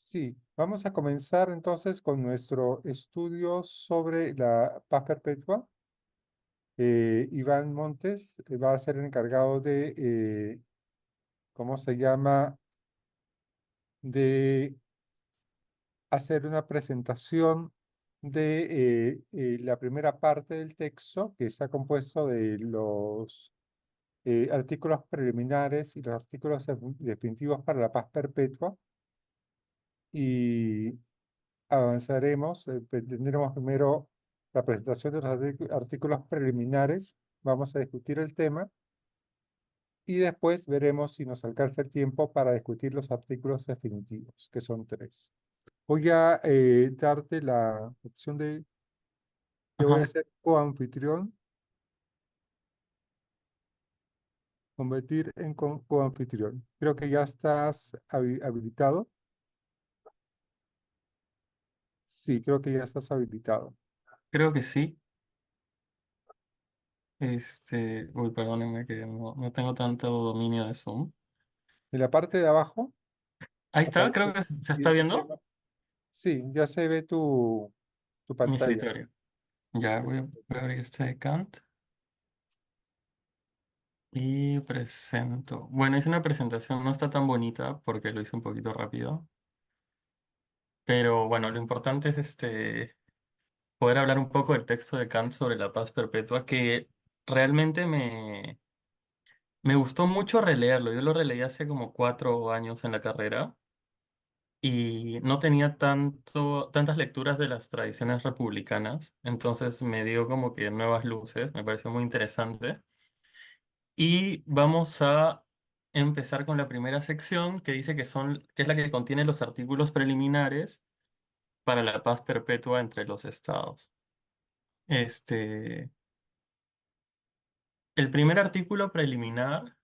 Sí, vamos a comenzar entonces con nuestro estudio sobre la paz perpetua. Iván Montes va a ser el encargado de, ¿cómo se llama? De hacer una presentación de la primera parte del texto, que está compuesto de los artículos preliminares y los artículos definitivos para la paz perpetua. Y avanzaremos, tendremos primero la presentación de los artículos preliminares, vamos a discutir el tema y después veremos si nos alcanza el tiempo para discutir los artículos definitivos, que son tres. Voy a darte la opción de que voy a Ajá. ser coanfitrión, convertir en coanfitrión. Creo que ya estás habilitado. Sí, creo que ya estás habilitado. Creo que sí. Uy, perdónenme que no tengo tanto dominio de Zoom. En la parte de abajo Ahí está, creo aparece que se está el viendo tema. Sí, ya se ve tu mi pantalla. escritorio. Ya voy a abrir este de Kant y presento. Bueno, hice una presentación, no está tan bonita porque lo hice un poquito rápido, pero bueno, lo importante es poder hablar un poco del texto de Kant sobre la paz perpetua, que realmente me gustó mucho releerlo. Yo lo releí hace como 4 años en la carrera. Y no tenía tantas lecturas de las tradiciones republicanas, entonces me dio como que nuevas luces, me pareció muy interesante. Y vamos a empezar con la primera sección que dice que es la que contiene los artículos preliminares para la paz perpetua entre los estados. Este, el primer artículo preliminar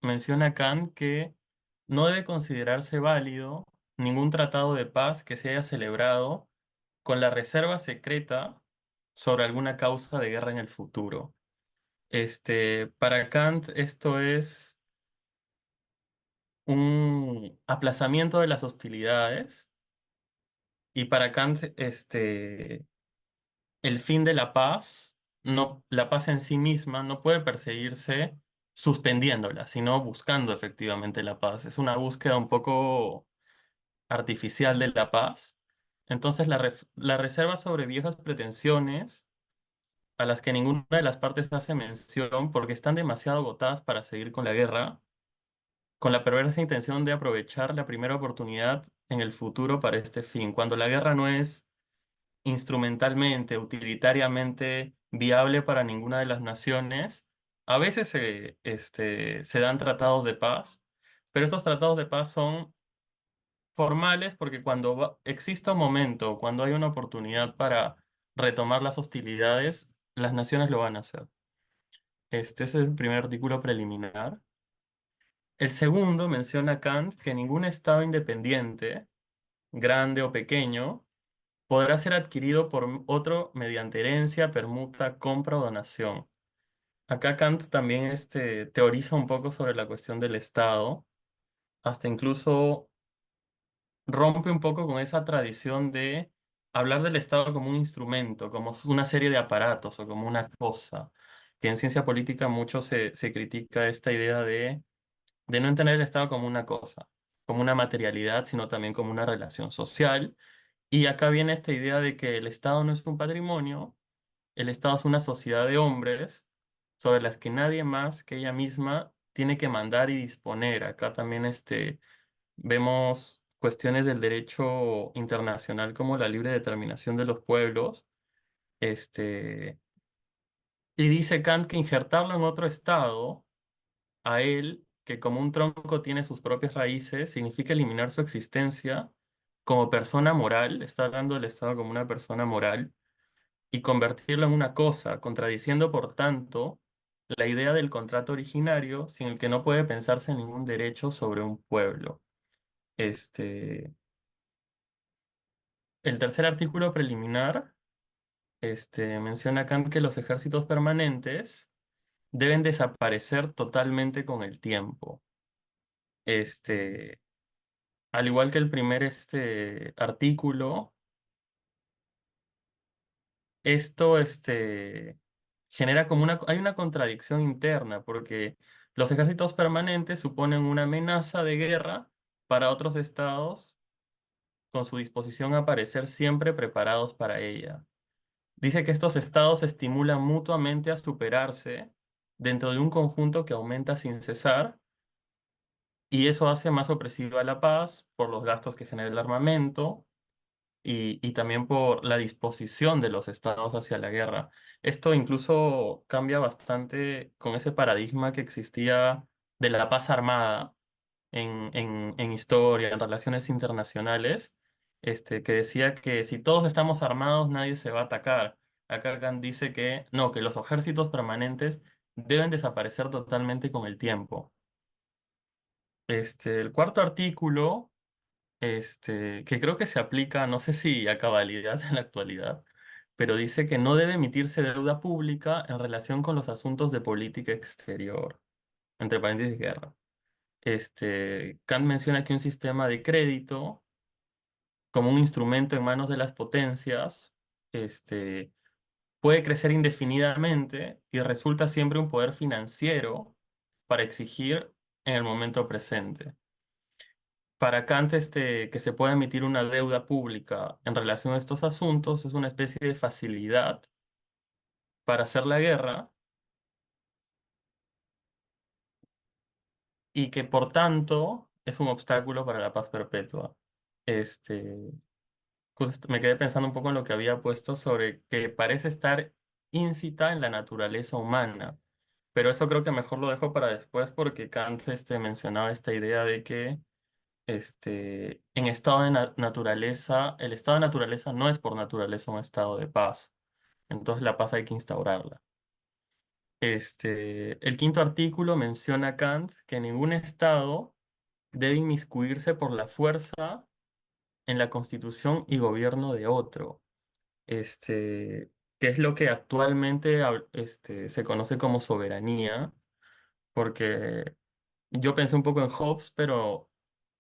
menciona a Kant que no debe considerarse válido ningún tratado de paz que se haya celebrado con la reserva secreta sobre alguna causa de guerra en el futuro. Para Kant esto es un aplazamiento de las hostilidades y para Kant el fin de la paz, no, la paz en sí misma no puede perseguirse suspendiéndola, sino buscando efectivamente la paz. Es una búsqueda un poco artificial de la paz. Entonces la reserva sobre viejas pretensiones a las que ninguna de las partes hace mención porque están demasiado agotadas para seguir con la guerra, con la perversa intención de aprovechar la primera oportunidad en el futuro para este fin, cuando la guerra no es instrumentalmente, utilitariamente viable para ninguna de las naciones. A veces se dan tratados de paz, pero estos tratados de paz son formales porque cuando exista un momento, cuando hay una oportunidad para retomar las hostilidades, las naciones lo van a hacer. Este es el primer artículo preliminar. El segundo menciona a Kant que ningún Estado independiente, grande o pequeño, podrá ser adquirido por otro mediante herencia, permuta, compra o donación. Acá Kant también teoriza un poco sobre la cuestión del Estado, hasta incluso rompe un poco con esa tradición de hablar del Estado como un instrumento, como una serie de aparatos o como una cosa, que en ciencia política mucho se critica esta idea de no entender el Estado como una cosa, como una materialidad, sino también como una relación social. Y acá viene esta idea de que el Estado no es un patrimonio, el Estado es una sociedad de hombres sobre las que nadie más que ella misma tiene que mandar y disponer. Acá también vemos cuestiones del derecho internacional como la libre determinación de los pueblos. Este, y dice Kant que injertarlo en otro Estado, a él, que como un tronco tiene sus propias raíces, significa eliminar su existencia como persona moral, está hablando del Estado como una persona moral, y convertirlo en una cosa, contradiciendo por tanto la idea del contrato originario sin el que no puede pensarse ningún derecho sobre un pueblo. Este, el tercer artículo preliminar menciona Kant que los ejércitos permanentes deben desaparecer totalmente con el tiempo. Este, al igual que el primer artículo, esto genera como hay una contradicción interna, porque los ejércitos permanentes suponen una amenaza de guerra para otros estados con su disposición a parecer siempre preparados para ella. Dice que estos estados se estimulan mutuamente a superarse dentro de un conjunto que aumenta sin cesar, y eso hace más opresiva la paz por los gastos que genera el armamento y también por la disposición de los estados hacia la guerra. Esto incluso cambia bastante con ese paradigma que existía de la paz armada en historia, en relaciones internacionales, que decía que si todos estamos armados, nadie se va a atacar. Acá Kant dice que no, que los ejércitos permanentes deben desaparecer totalmente con el tiempo. El cuarto artículo, que creo que se aplica, no sé si a cabalidad en la actualidad, pero dice que no debe emitirse deuda pública en relación con los asuntos de política exterior, entre paréntesis, guerra. Kant menciona que un sistema de crédito, como un instrumento en manos de las potencias, este, puede crecer indefinidamente y resulta siempre un poder financiero para exigir en el momento presente. Para Kant, que se pueda emitir una deuda pública en relación a estos asuntos es una especie de facilidad para hacer la guerra y que por tanto es un obstáculo para la paz perpetua. Este, me quedé pensando un poco en lo que había puesto sobre que parece estar íncita en la naturaleza humana, pero eso creo que mejor lo dejo para después porque Kant mencionaba esta idea de que en estado de naturaleza, el estado de naturaleza no es por naturaleza un estado de paz, entonces la paz hay que instaurarla. El quinto artículo menciona Kant que ningún estado debe inmiscuirse por la fuerza en la constitución y gobierno de otro, que es lo que actualmente se conoce como soberanía, porque yo pensé un poco en Hobbes, pero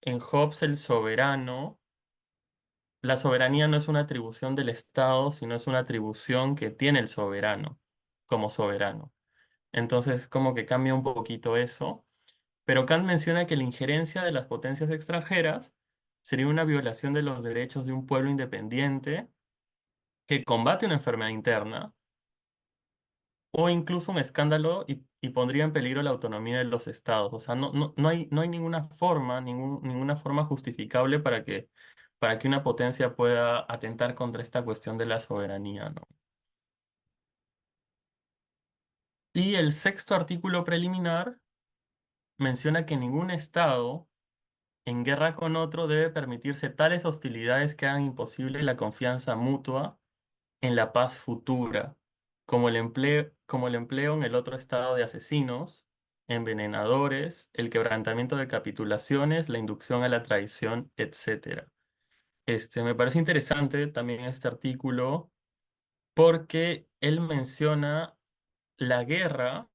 en Hobbes el soberano, la soberanía no es una atribución del Estado, sino es una atribución que tiene el soberano como soberano. Entonces, como que cambia un poquito eso. Pero Kant menciona que la injerencia de las potencias extranjeras sería una violación de los derechos de un pueblo independiente que combate una enfermedad interna o incluso un escándalo y pondría en peligro la autonomía de los estados. O sea, no hay ninguna forma, ninguna forma justificable para que una potencia pueda atentar contra esta cuestión de la soberanía, ¿no? Y el sexto artículo preliminar menciona que ningún estado en guerra con otro debe permitirse tales hostilidades que hagan imposible la confianza mutua en la paz futura, como el empleo en el otro estado de asesinos, envenenadores, el quebrantamiento de capitulaciones, la inducción a la traición, etcétera. Me parece interesante también este artículo porque él menciona la guerra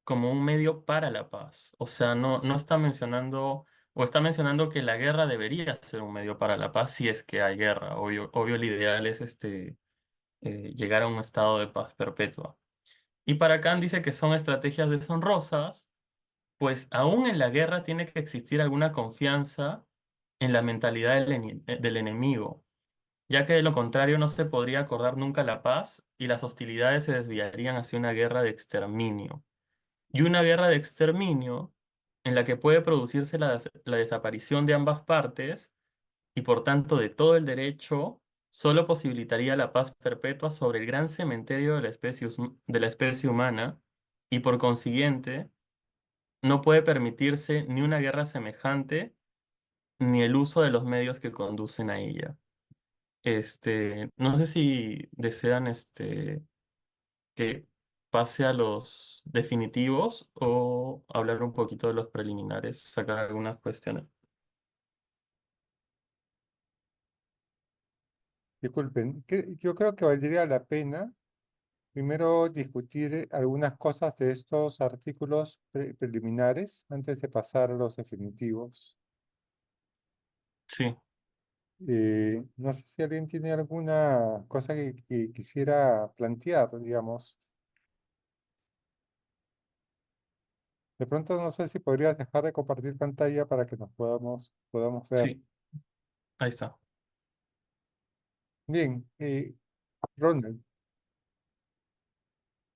como un medio para la paz. O sea, no está mencionando, o está mencionando que la guerra debería ser un medio para la paz si es que hay guerra. Obvio el ideal es llegar a un estado de paz perpetua. Y para Kant dice que son estrategias deshonrosas, pues aún en la guerra tiene que existir alguna confianza en la mentalidad del enemigo, ya que de lo contrario no se podría acordar nunca la paz y las hostilidades se desviarían hacia una guerra de exterminio. Y una guerra de exterminio en la que puede producirse la desaparición de ambas partes y por tanto de todo el derecho, solo posibilitaría la paz perpetua sobre el gran cementerio de de la especie humana y por consiguiente no puede permitirse ni una guerra semejante ni el uso de los medios que conducen a ella. No sé si desean que pase a los definitivos o hablar un poquito de los preliminares, sacar algunas cuestiones. Disculpen, yo creo que valdría la pena primero discutir algunas cosas de estos artículos preliminares antes de pasar a los definitivos. Sí, No sé si alguien tiene alguna cosa que quisiera plantear, digamos. De pronto no sé si podrías dejar de compartir pantalla para que nos podamos ver. sí, ahí está. Bien, Ronald.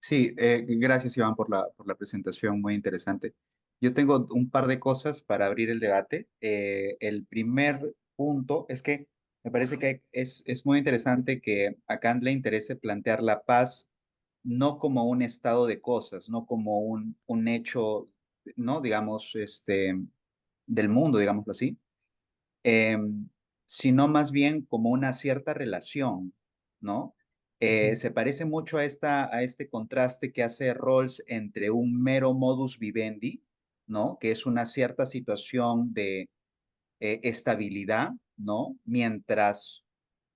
Sí, gracias Iván por la presentación, muy interesante. Yo tengo un par de cosas para abrir el debate. El primer punto es que me parece que es muy interesante que a Kant le interese plantear la paz no como un estado de cosas, no como un hecho, ¿no? Digamos, del mundo, digámoslo así, eh, sino más bien como una cierta relación, ¿no? Ujú, Se parece mucho a a este contraste que hace Rawls entre un mero modus vivendi, ¿no? Que es una cierta situación de estabilidad, ¿no? Mientras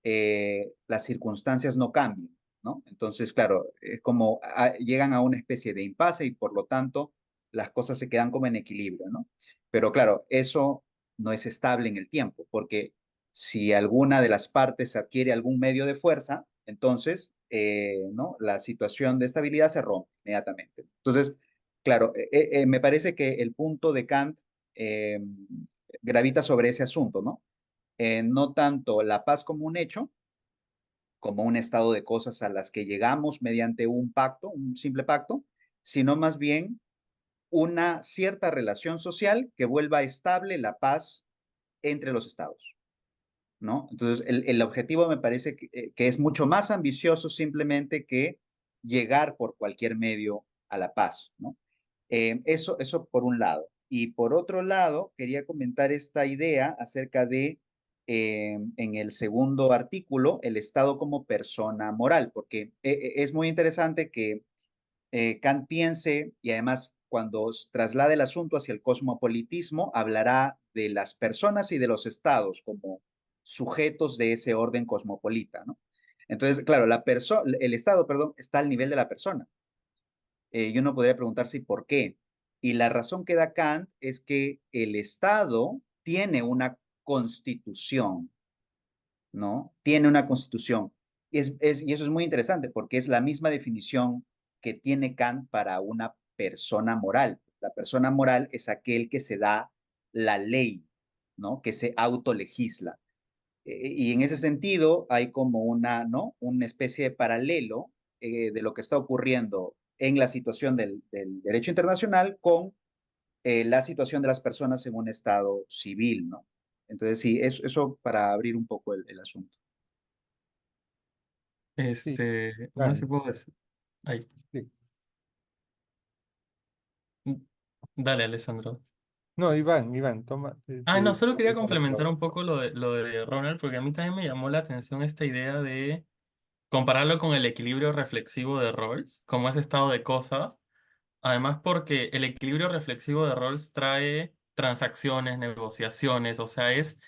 las circunstancias no cambian, ¿no? Entonces, claro, es como llegan a una especie de impasse y por lo tanto las cosas se quedan como en equilibrio, ¿no? Pero claro, eso no es estable en el tiempo, porque si alguna de las partes adquiere algún medio de fuerza, entonces, ¿no? La situación de estabilidad se rompe inmediatamente. Entonces, claro, me parece que el punto de Kant eh, gravita sobre ese asunto, ¿no? No tanto la paz como un hecho, como un estado de cosas a las que llegamos mediante un pacto, un simple pacto, sino más bien una cierta relación social que vuelva estable la paz entre los estados, ¿no? Entonces, el objetivo me parece que es mucho más ambicioso simplemente que llegar por cualquier medio a la paz, ¿no? Eso por un lado. Y por otro lado, quería comentar esta idea acerca de, en el segundo artículo, el Estado como persona moral, porque es muy interesante que Kant piense, y además cuando traslade el asunto hacia el cosmopolitismo, hablará de las personas y de los estados como sujetos de ese orden cosmopolita, ¿no? Entonces, claro, el estado, perdón, está al nivel de la persona. Y uno podría preguntarse por qué. Y la razón que da Kant es que el estado tiene una constitución, ¿no? Tiene una constitución. Y eso es muy interesante porque es la misma definición que tiene Kant para una persona moral. La persona moral es aquel que se da la ley, ¿no? Que se autolegisla. Y en ese sentido hay como ¿no? Una especie de paralelo de lo que está ocurriendo en la situación del derecho internacional con la situación de las personas en un estado civil, ¿no? Entonces, sí, eso para abrir un poco el asunto. sí, No sé si Iván, puedo decir. Ahí. sí. Dale, Alessandro. No, Iván, toma. Ah, no, solo quería complementar un poco lo de Ronald, porque a mí también me llamó la atención esta idea de compararlo con el equilibrio reflexivo de Rawls, como ese estado de cosas. Además, porque el equilibrio reflexivo de Rawls trae transacciones, negociaciones, o sea, es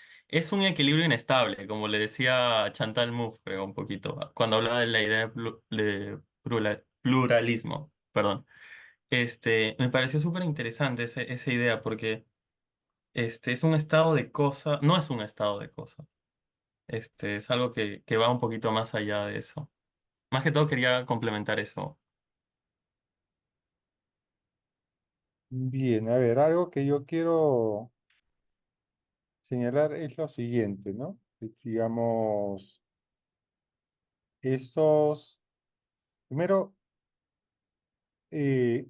un equilibrio inestable, como le decía Chantal Mouffe, creo, un poquito, cuando hablaba de la idea de pluralismo, perdón. Me pareció súper interesante esa idea, porque es un estado de cosas, no es un estado de cosas, es algo que va un poquito más allá de eso. Más que todo quería complementar eso. Bien, a ver, algo que yo quiero señalar es lo siguiente, ¿no? Digamos, estos, primero, eh,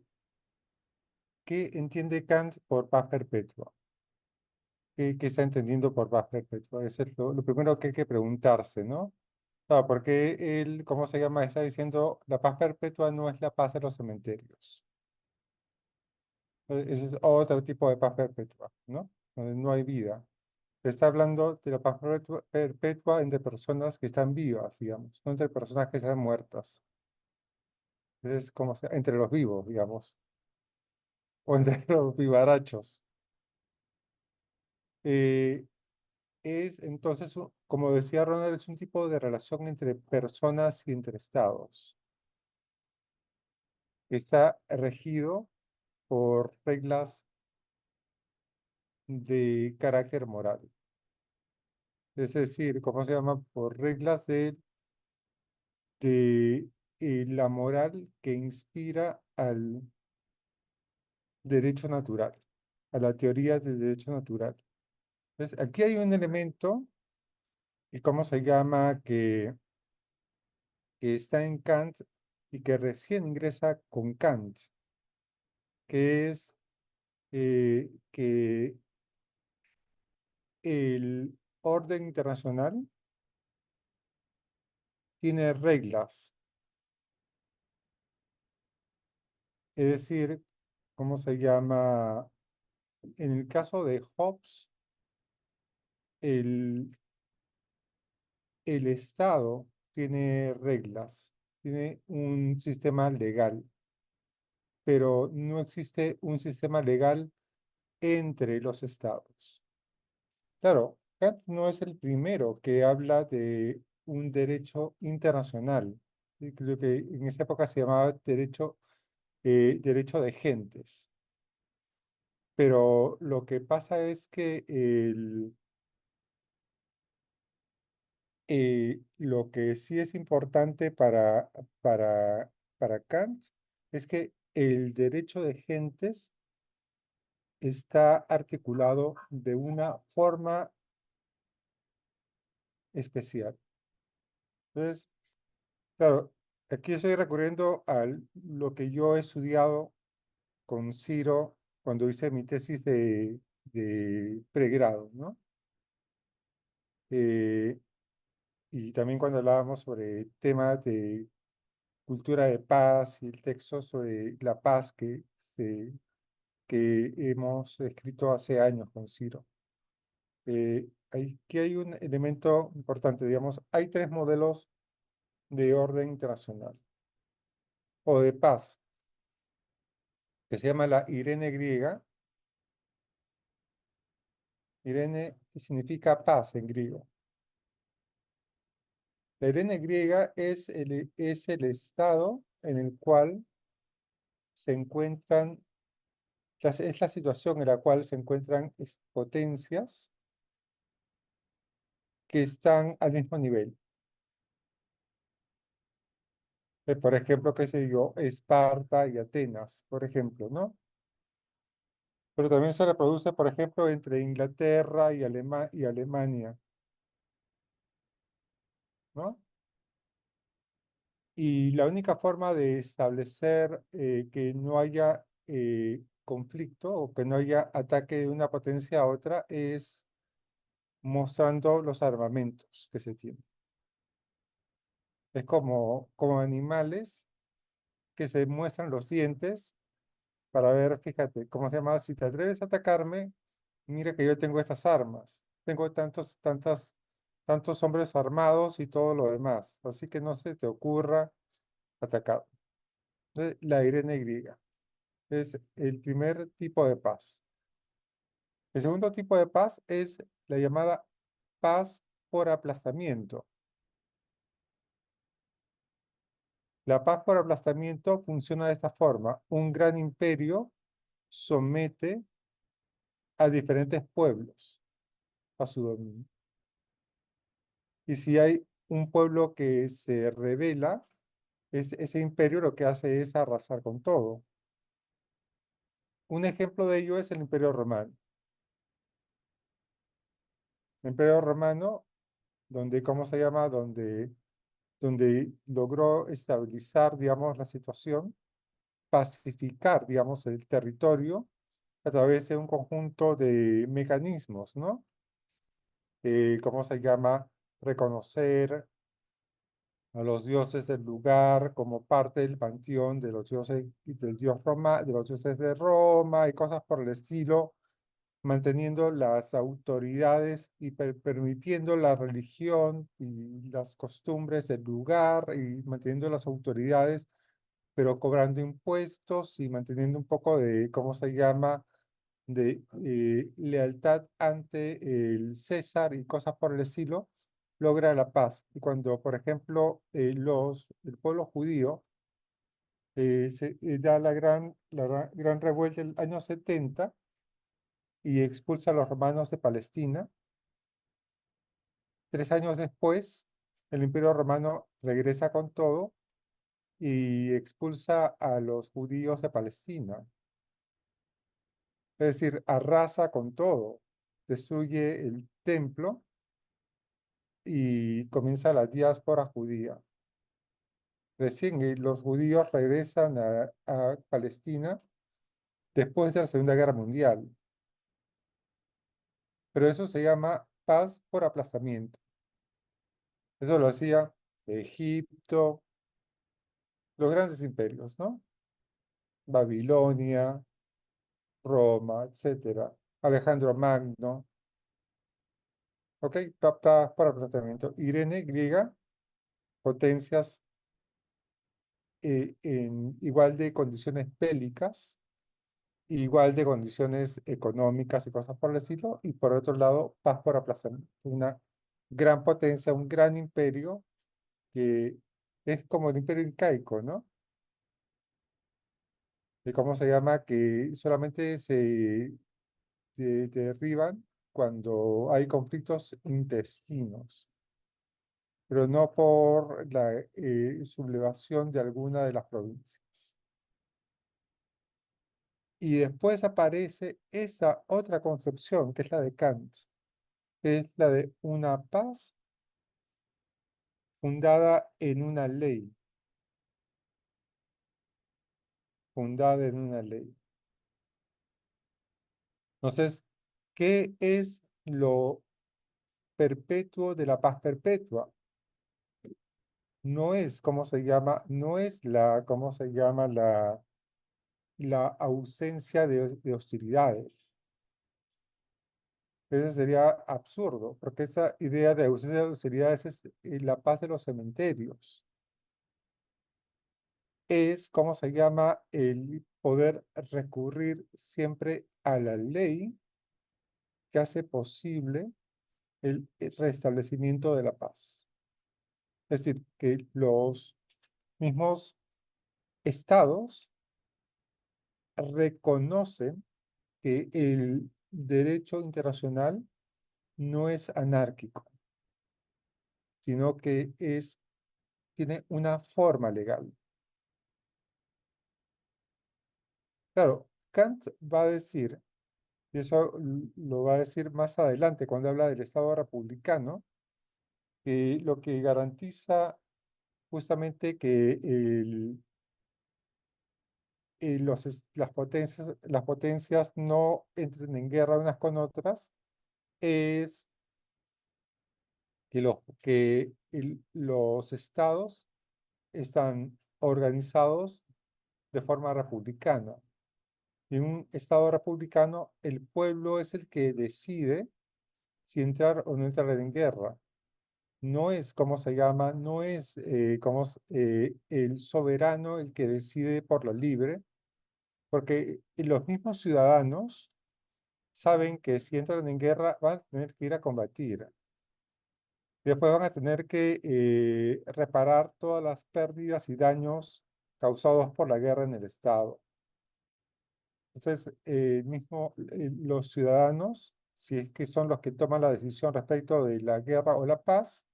¿qué entiende Kant por paz perpetua? ¿Qué está entendiendo por paz perpetua? Eso es lo primero que hay que preguntarse, ¿no? Ah, porque él, ¿cómo se llama? Está diciendo, la paz perpetua no es la paz de los cementerios. Ese es otro tipo de paz perpetua, ¿no? Donde no hay vida. Está hablando de la paz perpetua entre personas que están vivas, digamos, no entre personas que están muertas. Es como entre los vivos, digamos, o entre los vivarachos. Eh, es entonces, como decía Ronald, es un tipo de relación entre personas y entre estados. Está regido por reglas de carácter moral. Es decir, ¿cómo se llama? Por reglas de la moral que inspira al derecho natural, a la teoría del derecho natural. Entonces, aquí hay un elemento, y cómo se llama, que está en Kant y que recién ingresa con Kant, que es que el orden internacional tiene reglas, es decir, ¿cómo se llama? En el caso de Hobbes, el, el Estado tiene reglas, tiene un sistema legal, pero no existe un sistema legal entre los estados. Claro, Kant no es el primero que habla de un derecho internacional. Y creo que en esa época se llamaba derecho de gentes. Pero lo que pasa es que lo que sí es importante para Kant es que el derecho de gentes está articulado de una forma especial. Entonces, claro, aquí estoy recurriendo a lo que yo he estudiado con Ciro cuando hice mi tesis de pregrado, ¿no? Eh, y también cuando hablábamos sobre temas de cultura de paz y el texto sobre la paz que hemos escrito hace años con Ciro. Aquí hay un elemento importante, digamos, hay tres modelos de orden internacional o de paz, que se llama la Irene griega. Irene significa paz en griego. La Irene griega es el estado en el cual se encuentran, es la situación en la cual se encuentran potencias que están al mismo nivel. Por ejemplo, qué sé yo, Esparta y Atenas, por ejemplo, ¿no? Pero también se reproduce, por ejemplo, entre Inglaterra y Alemania, ¿no? Y la única forma de establecer que no haya conflicto o que no haya ataque de una potencia a otra es mostrando los armamentos que se tienen. Es como animales que se muestran los dientes para ver, fíjate, ¿cómo se llama? Si te atreves a atacarme, mira que yo tengo estas armas. Tengo tantos hombres armados y todo lo demás. Así que no se te ocurra atacar. La Irene griega es el primer tipo de paz. El segundo tipo de paz es la llamada paz por aplastamiento. La paz por aplastamiento funciona de esta forma. Un gran imperio somete a diferentes pueblos a su dominio. Y si hay un pueblo que se rebela, ese imperio lo que hace es arrasar con todo. Un ejemplo de ello es el Imperio Romano. El Imperio Romano, donde, ¿cómo se llama? Donde logró estabilizar, digamos, la situación, pacificar, digamos, el territorio a través de un conjunto de mecanismos, ¿no? ¿Cómo se llama? Reconocer a los dioses del lugar como parte del panteón de los dioses del dios Roma, de los dioses de Roma y cosas por el estilo, manteniendo las autoridades y permitiendo la religión y las costumbres del lugar y manteniendo las autoridades, pero cobrando impuestos y manteniendo un poco de, ¿cómo se llama?, de lealtad ante el César y cosas por el estilo, logra la paz. Y cuando, por ejemplo, el pueblo judío da la gran revuelta el año 70 y expulsa a los romanos de Palestina, 3 años después, el Imperio Romano regresa con todo y expulsa a los judíos de Palestina. Es decir, arrasa con todo, destruye el templo y comienza la diáspora judía. Recién los judíos regresan a Palestina después de la Segunda Guerra Mundial, pero eso se llama paz por aplastamiento. Eso lo hacía Egipto, los grandes imperios, ¿no? Babilonia, Roma, etcétera. Alejandro Magno, ¿ok? Paz por aplastamiento. Irene, griega, potencias en igual de condiciones bélicas, igual de condiciones económicas y cosas por el estilo, y por otro lado, paz por aplastamiento. Una gran potencia, un gran imperio que es como el imperio incaico, ¿no? ¿Cómo se llama? Que solamente se derriban cuando hay conflictos intestinos, pero no por la sublevación de alguna de las provincias. Y después aparece esa otra concepción, que es la de Kant, que es la de una paz fundada en una ley, fundada en una ley. Entonces, ¿qué es lo perpetuo de la paz perpetua? No es, ¿cómo se llama? No es la, ¿cómo se llama? La ausencia de hostilidades. Ese sería absurdo, porque esa idea de ausencia de hostilidades es la paz de los cementerios. Es, ¿cómo se llama? El poder recurrir siempre a la ley que hace posible el restablecimiento de la paz. Es decir, que los mismos estados reconocen que el derecho internacional no es anárquico, sino que tiene una forma legal. Claro, Kant va a decir, y eso lo va a decir más adelante cuando habla del Estado republicano, que lo que garantiza justamente que las potencias no entren en guerra unas con otras es que los estados están organizados de forma republicana. En un estado republicano, el pueblo es el que decide si entrar o no entrar en guerra. No es, ¿cómo se llama? No es el soberano el que decide por lo libre, porque los mismos ciudadanos saben que si entran en guerra van a tener que ir a combatir. Después van a tener que reparar todas las pérdidas y daños causados por la guerra en el Estado. Entonces, los ciudadanos, si es que son los que toman la decisión respecto de la guerra o la paz,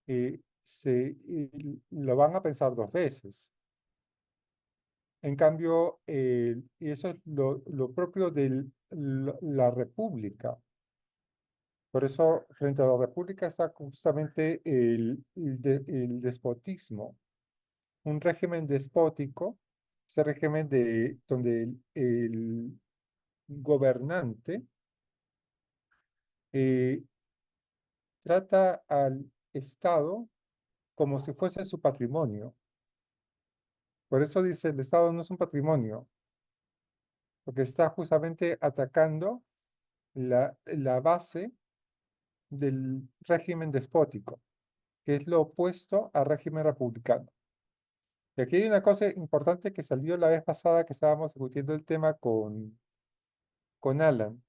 lo van a pensar 2 veces. En cambio, y eso es lo propio de la república. Por eso, frente a la república está justamente el despotismo. Un régimen despótico, ese régimen donde el gobernante eh, trata al Estado como si fuese su patrimonio. Por eso dice, el Estado no es un patrimonio, porque está justamente atacando la base del régimen despótico, que es lo opuesto al régimen republicano. Y aquí hay una cosa importante que salió la vez pasada que estábamos discutiendo el tema con Alan,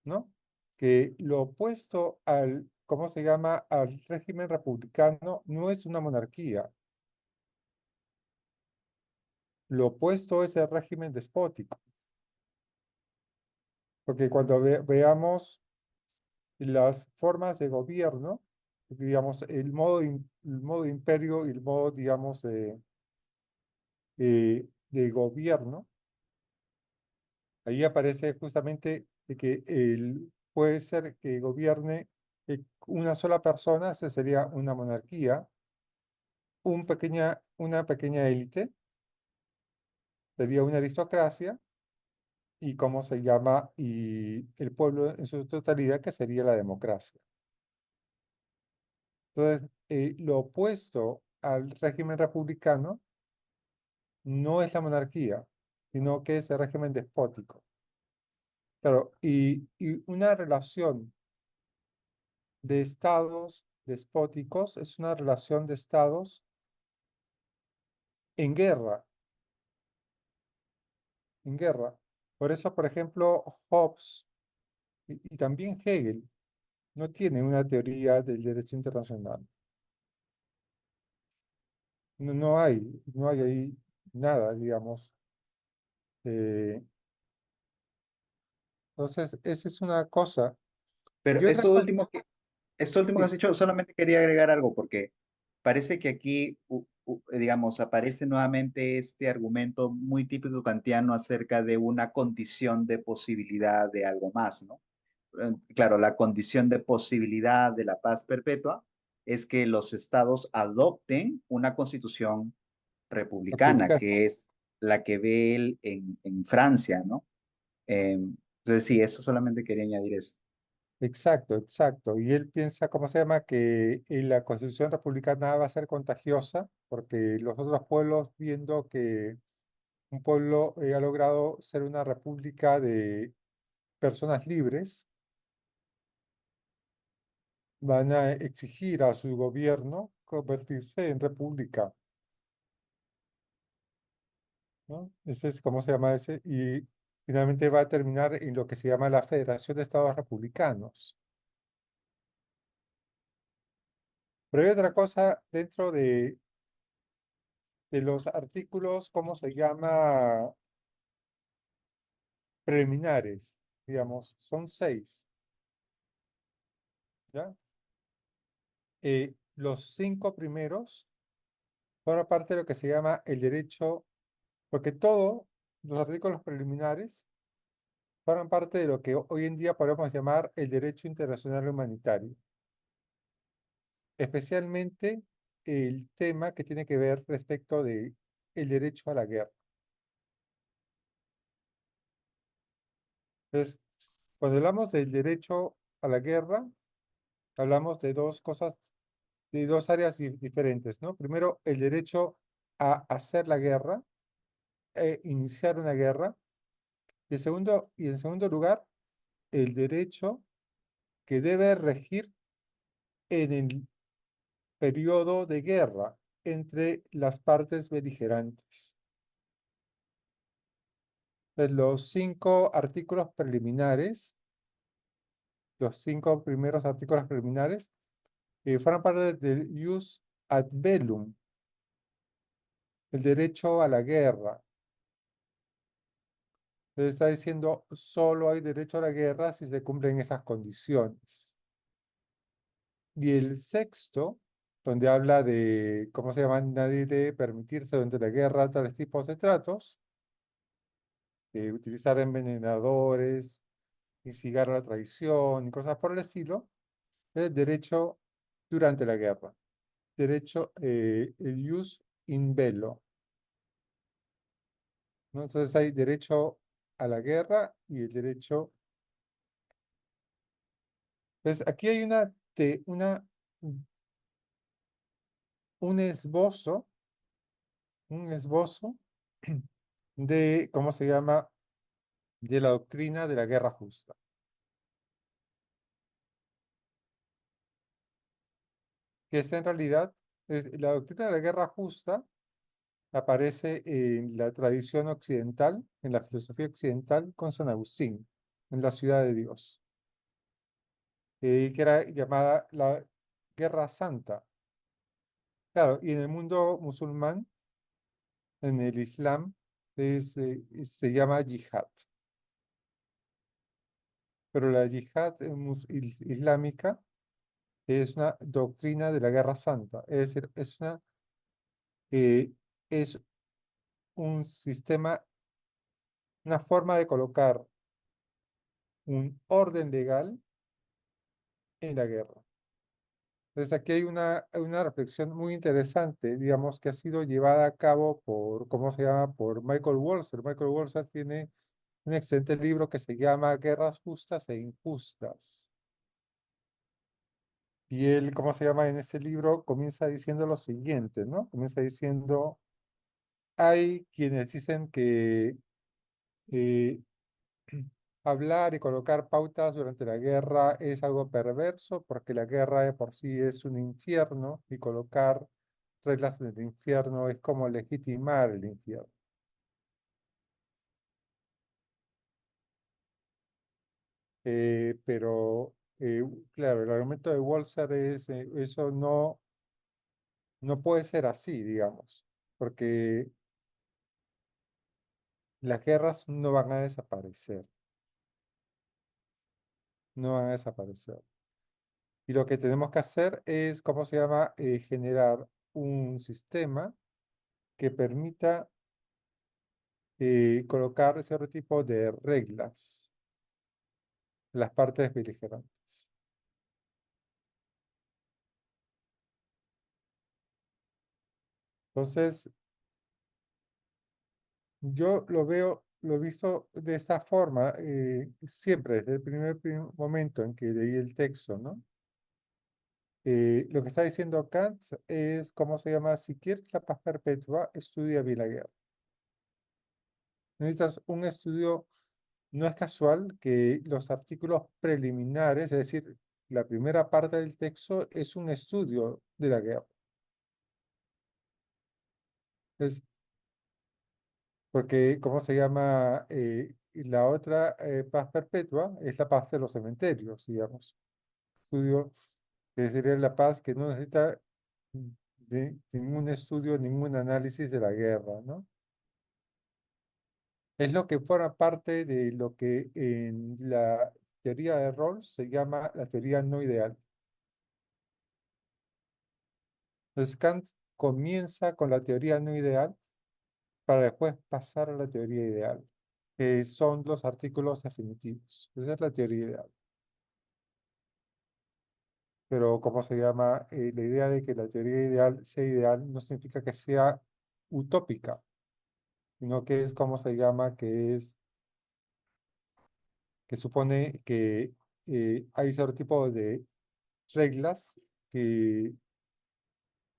¿no? Que lo opuesto ¿cómo se llama? Al régimen republicano no es una monarquía. Lo opuesto es el régimen despótico. Porque cuando veamos las formas de gobierno, digamos, el modo imperio y el modo, digamos, de gobierno, ahí aparece justamente de que puede ser que gobierne una sola persona, esa sería una monarquía, una pequeña élite, sería una aristocracia, y cómo se llama, y el pueblo en su totalidad, que sería la democracia. Entonces, lo opuesto al régimen republicano no es la monarquía, sino que es el régimen despótico. Claro, y una relación de estados despóticos es una relación de estados en guerra, en guerra. Por eso, por ejemplo, Hobbes y también Hegel no tienen una teoría del derecho internacional. No hay ahí nada, digamos. eh, entonces, esa es una cosa. Pero Y otra cosa, esto último que has sí, dicho, solamente quería agregar algo, porque parece que aquí, digamos, aparece nuevamente este argumento muy típico kantiano acerca de una condición de posibilidad de algo más, ¿no? Claro, la condición de posibilidad de la paz perpetua es que los estados adopten una constitución republicana, republicano. que es la que ve él en Francia, ¿no? Entonces, sí, eso solamente quería añadir eso. Exacto, exacto. Y él piensa, ¿cómo se llama? Que la constitución republicana va a ser contagiosa, porque los otros pueblos, viendo que un pueblo ha logrado ser una república de personas libres, van a exigir a su gobierno convertirse en república, ¿no? Ese es, ¿cómo se llama ese? Y finalmente va a terminar en lo que se llama la Federación de Estados Republicanos. Pero hay otra cosa dentro de los artículos, ¿cómo se llama? Preliminares, digamos, son 6, ¿ya? Los 5 primeros forman parte de lo que se llama el derecho, porque todos los artículos preliminares forman parte de lo que hoy en día podemos llamar el derecho internacional humanitario, especialmente el tema que tiene que ver respecto de el derecho a la guerra. Entonces, cuando hablamos del derecho a la guerra, hablamos de dos cosas, de dos áreas diferentes, ¿no? Primero, el derecho a hacer la guerra, iniciar una guerra. Y en segundo lugar, el derecho que debe regir en el periodo de guerra entre las partes beligerantes. Entonces, los 5 artículos preliminares, los 5 primeros artículos preliminares, forman parte del jus ad bellum, el derecho a la guerra. Entonces está diciendo, solo hay derecho a la guerra si se cumplen esas condiciones. Y el sexto, donde habla de, ¿cómo se llama? Nadie debe permitirse durante la guerra tales tipos de tratos, utilizar envenenadores, instigar a la traición y cosas por el estilo, es derecho durante la guerra. Derecho, el jus in bello, ¿no? Entonces hay derecho a la guerra y el derecho. Entonces aquí hay un esbozo de, ¿cómo se llama? De la doctrina de la guerra justa, que es en realidad, la doctrina de la guerra justa aparece en la tradición occidental, en la filosofía occidental con San Agustín, en la Ciudad de Dios, que era llamada la Guerra Santa. Claro, y en el mundo musulmán, en el Islam, se llama yihad. pero la yihad islámica es una doctrina de la Guerra Santa, es decir, eh, es un sistema, una forma de colocar un orden legal en la guerra. Entonces aquí hay una reflexión muy interesante, digamos, que ha sido llevada a cabo por, ¿cómo se llama? Por Michael Walzer. Michael Walzer tiene un excelente libro que se llama Guerras Justas e Injustas. Y él, ¿cómo se llama? En ese libro comienza diciendo lo siguiente, ¿no? Comienza diciendo, hay quienes dicen que eh, hablar y colocar pautas durante la guerra es algo perverso porque la guerra de por sí es un infierno y colocar reglas del infierno es como legitimar el infierno. Pero, claro, el argumento de Walzer es, eso no puede ser así, digamos, porque las guerras no van a desaparecer, no van a desaparecer. Y lo que tenemos que hacer es, ¿cómo se llama? Generar un sistema que permita colocar cierto tipo de reglas en las partes beligerantes. Entonces, yo lo he visto de esta forma, siempre, desde el primer momento en que leí el texto, ¿no? Lo que está diciendo Kant es, ¿cómo se llama? Si quieres la paz perpetua, estudia bien la guerra. Necesitas un estudio, no es casual que los artículos preliminares, es decir, la primera parte del texto es un estudio de la guerra. Es porque, ¿cómo se llama? Y la otra paz perpetua es la paz de los cementerios, digamos. Estudio, que sería la paz que no necesita de ningún estudio, ningún análisis de la guerra, ¿no? Es lo que forma parte de lo que en la teoría de Rawls se llama la teoría no ideal. Entonces Kant comienza con la teoría no ideal para después pasar a la teoría ideal, que son los artículos definitivos. Esa es la teoría ideal. Pero, ¿cómo se llama? La idea de que la teoría ideal sea ideal no significa que sea utópica, sino que es, ¿cómo se llama? Que supone que hay cierto tipo de reglas que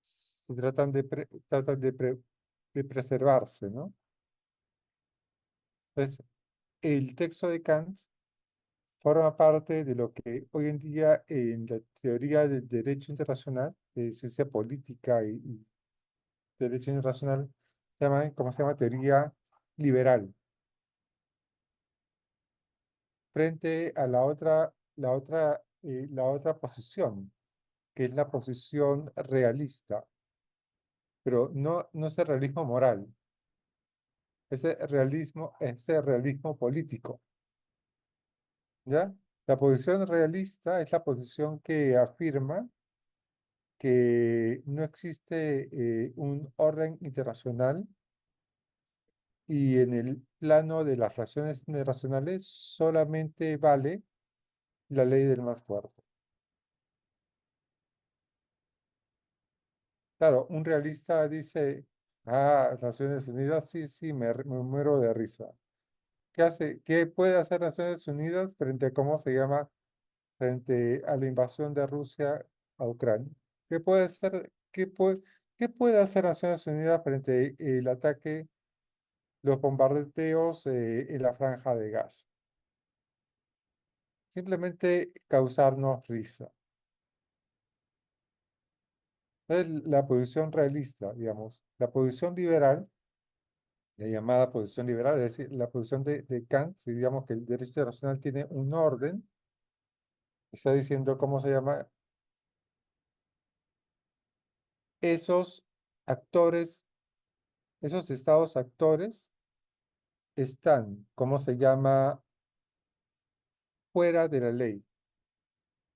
se tratan de preservarse, ¿no? Entonces, el texto de Kant forma parte de lo que hoy en día en la teoría del derecho internacional, de ciencia política y derecho internacional, se llama, ¿cómo se llama? Teoría liberal. Frente a la otra posición, que es la posición realista, pero no es el realismo moral, ese realismo político, ¿ya? La posición realista es la posición que afirma que no existe un orden internacional y en el plano de las relaciones internacionales solamente vale la ley del más fuerte. Claro, un realista dice, Naciones Unidas, sí, sí, me muero de risa. ¿Qué hace? ¿Qué puede hacer Naciones Unidas frente a cómo se llama? Frente a la invasión de Rusia a Ucrania. ¿Qué puede hacer? ¿Qué puede hacer Naciones Unidas frente al ataque, los bombardeos en la franja de Gaza? Simplemente causarnos risa. Es la posición realista, digamos. La posición liberal, la llamada posición liberal, es decir, la posición de Kant, si digamos que el derecho internacional tiene un orden, está diciendo cómo se llama, esos actores, esos estados actores están, ¿cómo se llama? fuera de la ley.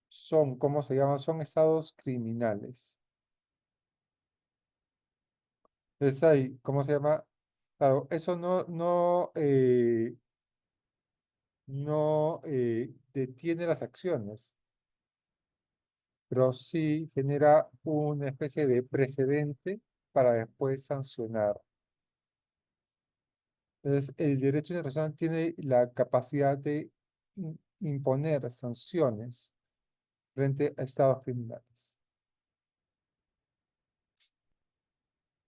Son, ¿cómo se llaman? Son estados criminales. Entonces ahí, ¿cómo se llama? Claro, eso no detiene las acciones, pero sí genera una especie de precedente para después sancionar. Entonces, el derecho internacional tiene la capacidad de imponer sanciones frente a estados criminales.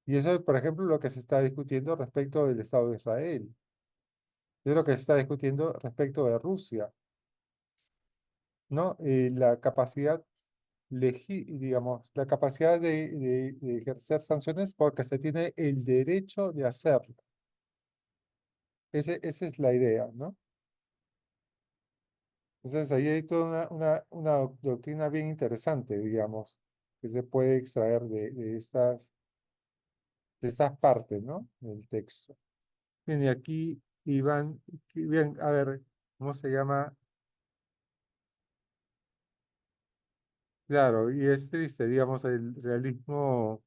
Y eso es, por ejemplo, lo que se está discutiendo respecto del Estado de Israel. Es lo que se está discutiendo respecto de Rusia, ¿no? La capacidad, digamos, la capacidad de ejercer sanciones porque se tiene el derecho de hacerlo. Esa es la idea, ¿no? Entonces ahí hay toda una doctrina bien interesante, digamos, que se puede extraer de estas partes, ¿no? Del texto. Bien, y aquí Iván, bien, a ver, ¿cómo se llama? Claro, y es triste, digamos, el realismo.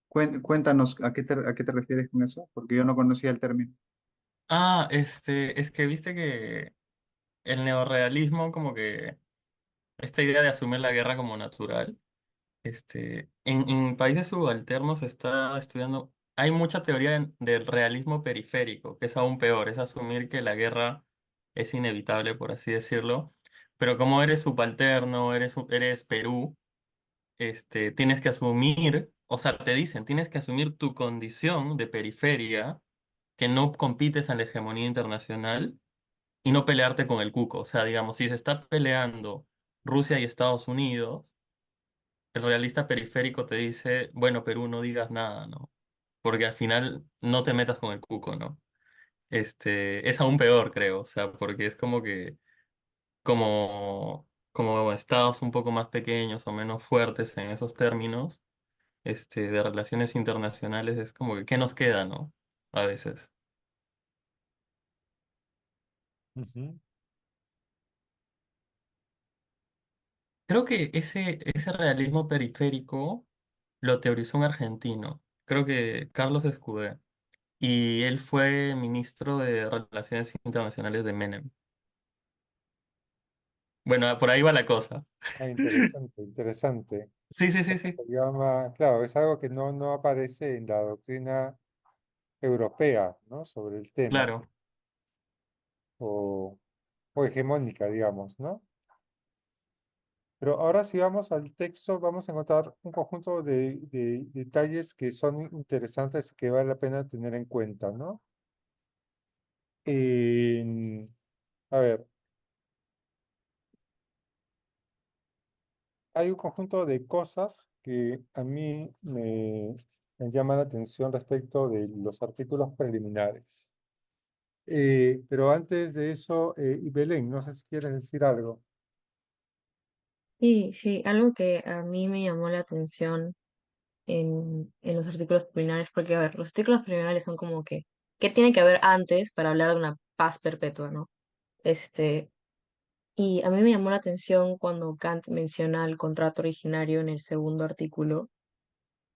Cuéntanos, a qué te refieres con eso? Porque yo no conocía el término. Es que viste que el neorrealismo, como que esta idea de asumir la guerra como natural, en países subalternos se está estudiando, hay mucha teoría del realismo periférico, que es aún peor, es asumir que la guerra es inevitable, por así decirlo, pero como eres subalterno, eres Perú, tienes que asumir, o sea, te dicen, tienes que asumir tu condición de periferia, que no compites en la hegemonía internacional y no pelearte con el cuco. O sea, digamos, si se está peleando Rusia y Estados Unidos, el realista periférico te dice, bueno, Perú, no digas nada, ¿no? Porque al final no te metas con el cuco, ¿no? Es aún peor, creo, o sea, porque es como que, como estados un poco más pequeños o menos fuertes en esos términos, de relaciones internacionales, es como que, ¿qué nos queda, no? A veces. Ujú. Creo que ese realismo periférico lo teorizó un argentino, creo que Carlos Escudé, y él fue ministro de Relaciones Internacionales de Menem. Bueno, por ahí va la cosa. Ah, interesante, interesante. Sí, sí, sí, sí, Se llama, claro, es algo que no aparece en la doctrina europea, ¿no? Sobre el tema, claro. o, o hegemónica, digamos, ¿no? Pero ahora si vamos al texto, vamos a encontrar un conjunto de detalles que son interesantes que vale la pena tener en cuenta, ¿no? En- a ver, hay un conjunto de cosas que a mí me llaman la atención respecto de los artículos preliminares. Pero antes de eso, Belén, no sé si quieres decir algo. Sí, sí, algo que a mí me llamó la atención en los artículos preliminares, porque, a ver, los artículos preliminares son como que, ¿qué tiene que haber antes para hablar de una paz perpetua, ¿no? Este, y a mí me llamó la atención cuando Kant menciona el contrato originario en el segundo artículo,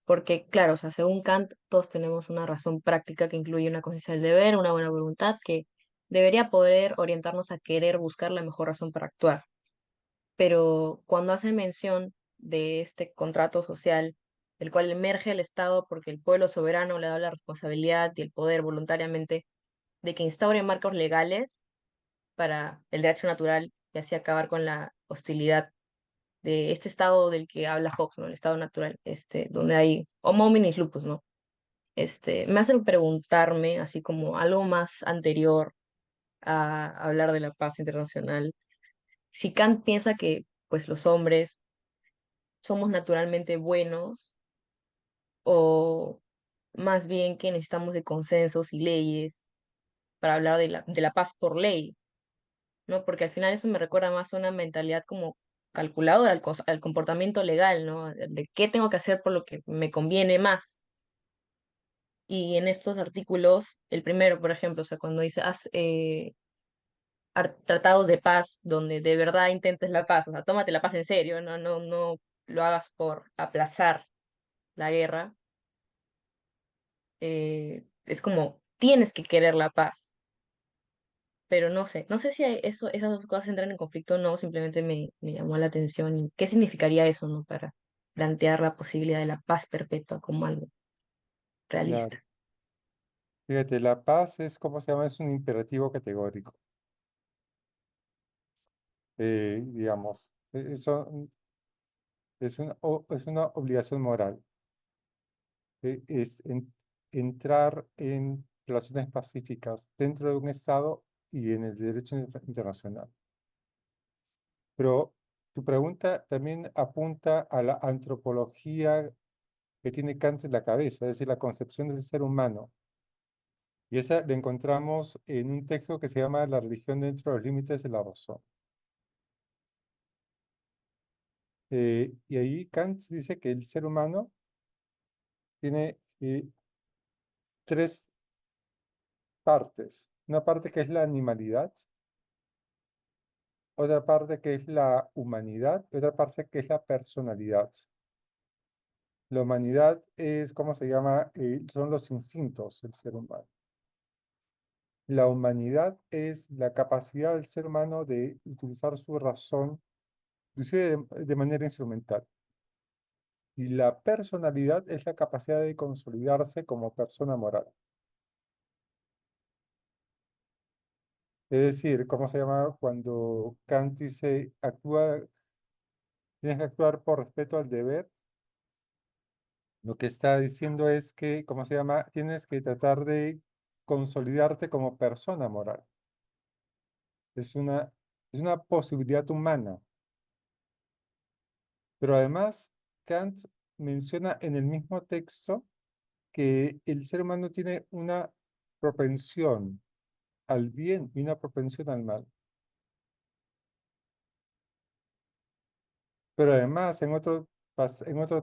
porque, claro, o sea, según Kant, todos tenemos una razón práctica que incluye una conciencia del deber, una buena voluntad, que debería poder orientarnos a querer buscar la mejor razón para actuar. Pero cuando hace mención de este contrato social, del cual emerge el Estado porque el pueblo soberano le da la responsabilidad y el poder voluntariamente de que instaure marcos legales para el derecho natural y así acabar con la hostilidad de este estado del que habla Hobbes, ¿no? El estado natural, donde hay homo hominis lupus, ¿no? Me hacen preguntarme, así como algo más anterior a hablar de la paz internacional, si Kant piensa que pues los hombres somos naturalmente buenos o más bien que necesitamos de consensos y leyes para hablar de la paz por ley, ¿no? Porque al final eso me recuerda más a una mentalidad como calculadora al comportamiento legal, ¿no? De qué tengo que hacer por lo que me conviene más. Y en estos artículos, el primero, por ejemplo, o sea, cuando dice, tratados de paz donde de verdad intentes la paz, o sea, tómate la paz en serio, no lo hagas por aplazar la guerra. Es como, tienes que querer la paz, pero no sé si esas dos cosas entran en conflicto o no, simplemente me llamó la atención y qué significaría eso, ¿no? Para plantear la posibilidad de la paz perpetua como algo Claro. realista. Fíjate, la paz es, ¿cómo se llama? Es un imperativo categórico. Digamos, eso es una obligación moral. Es entrar en relaciones pacíficas dentro de un Estado y en el derecho internacional. Pero tu pregunta también apunta a la antropología que tiene Kant en la cabeza, es decir, la concepción del ser humano. Y esa la encontramos en un texto que se llama La religión dentro de los límites de la razón. Y ahí Kant dice que el ser humano tiene tres partes. Una parte que es la animalidad, otra parte que es la humanidad y otra parte que es la personalidad. La humanidad es, ¿cómo se llama? Son los instintos del ser humano. La humanidad es la capacidad del ser humano de utilizar su razón, inclusive de manera instrumental. Y la personalidad es la capacidad de consolidarse como persona moral. Es decir, ¿cómo se llama? Cuando Kant dice, tienes que actuar por respeto al deber, lo que está diciendo es que, ¿cómo se llama? Tienes que tratar de consolidarte como persona moral. Es una, es una posibilidad humana. Pero además, Kant menciona en el mismo texto que el ser humano tiene una propensión al bien y una propensión al mal. Pero además, en otro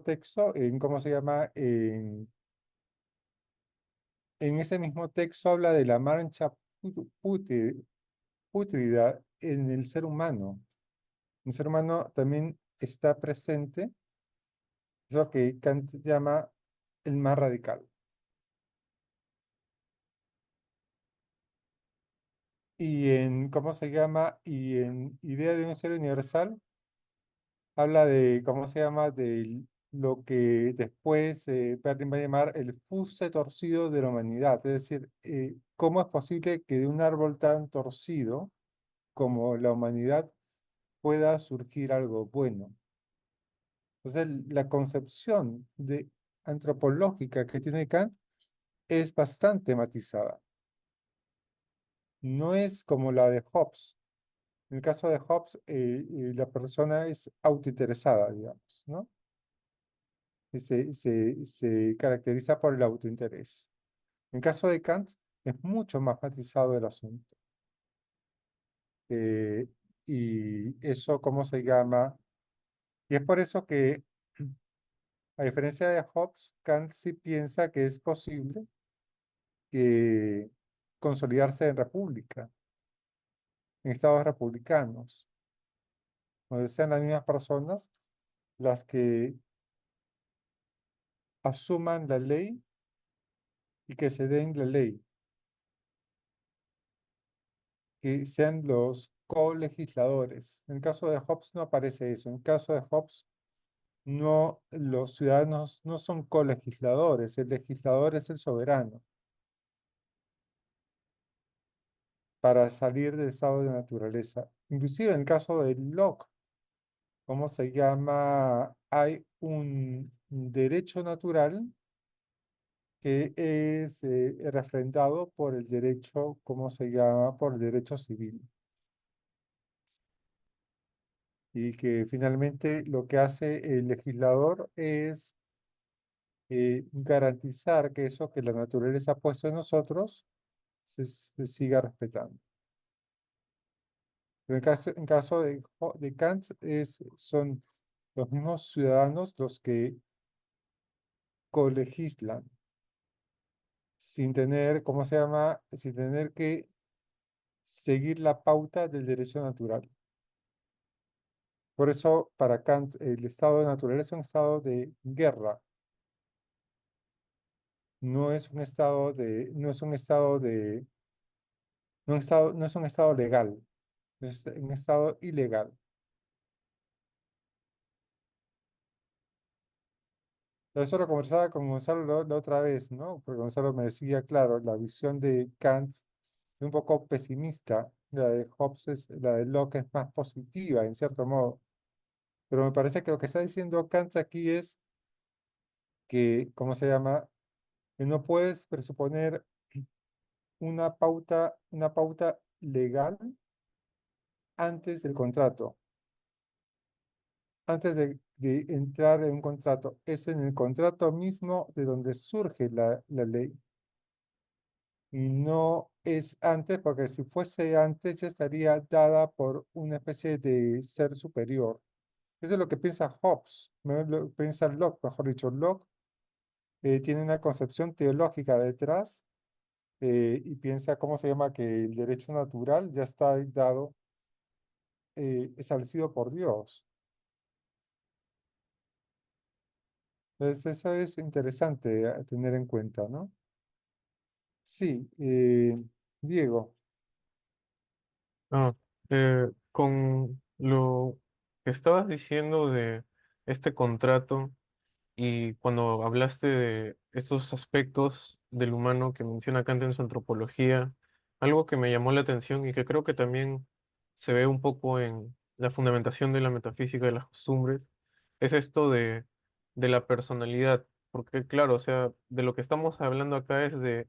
texto, ¿cómo se llama? En ese mismo texto habla de la mancha pútrida en el ser humano. El ser humano también está presente, es lo que Kant llama el mal radical. ¿Cómo se llama? Y en Idea de un ser universal, habla de, ¿cómo se llama? De lo que después Perrin va a llamar el fuste torcido de la humanidad. Es decir, ¿cómo es posible que de un árbol tan torcido como la humanidad pueda surgir algo bueno? Entonces, la concepción antropológica que tiene Kant es bastante matizada. No es como la de Hobbes. En el caso de Hobbes, la persona es autointeresada, digamos, ¿no? Y se caracteriza por el autointerés. En caso de Kant, es mucho más matizado el asunto. Eh, y eso, ¿cómo se llama? Y es por eso que, a diferencia de Hobbes, Kant sí piensa que es posible consolidarse en república, en estados republicanos, donde sean las mismas personas las que asuman la ley y que se den la ley, que sean los colegisladores. En el caso de Hobbes no aparece eso. En el caso de Hobbes, no, los ciudadanos no son colegisladores, el legislador es el soberano para salir del estado de naturaleza. Inclusive en el caso de Locke, ¿cómo se llama? Hay un derecho natural que es refrendado por el derecho, ¿cómo se llama? Por el derecho civil. Y que finalmente lo que hace el legislador es garantizar que eso que la naturaleza ha puesto en nosotros se siga respetando. Pero en caso de Kant son los mismos ciudadanos los que colegislan sin tener, ¿cómo se llama? Sin tener que seguir la pauta del derecho natural. Por eso, para Kant, el estado de naturaleza es un estado de guerra, no es un estado de, no es un estado de, no es un estado legal, es un estado ilegal. Eso lo conversaba con Gonzalo la otra vez, ¿no? Porque Gonzalo me decía, claro, la visión de Kant es un poco pesimista, la de Hobbes la de Locke es más positiva, en cierto modo. Pero me parece que lo que está diciendo Kant aquí es que, ¿cómo se llama? Que no puedes presuponer una pauta legal antes del contrato, antes de entrar en un contrato. Es en el contrato mismo de donde surge la ley. Y no es antes, porque si fuese antes ya estaría dada por una especie de ser superior. Eso es lo que piensa Hobbes, ¿no? Lo piensa Locke, mejor dicho. Locke tiene una concepción teológica detrás y piensa, ¿cómo se llama? Que el derecho natural ya está dado, establecido por Dios. Entonces, eso es interesante a tener en cuenta, ¿no? Sí, Diego. Ah, con lo que estabas diciendo de este contrato y cuando hablaste de estos aspectos del humano que menciona Kant en su antropología, algo que me llamó la atención y que creo que también se ve un poco en la fundamentación de la metafísica de las costumbres, es esto de la personalidad. Porque claro, o sea, de lo que estamos hablando acá es de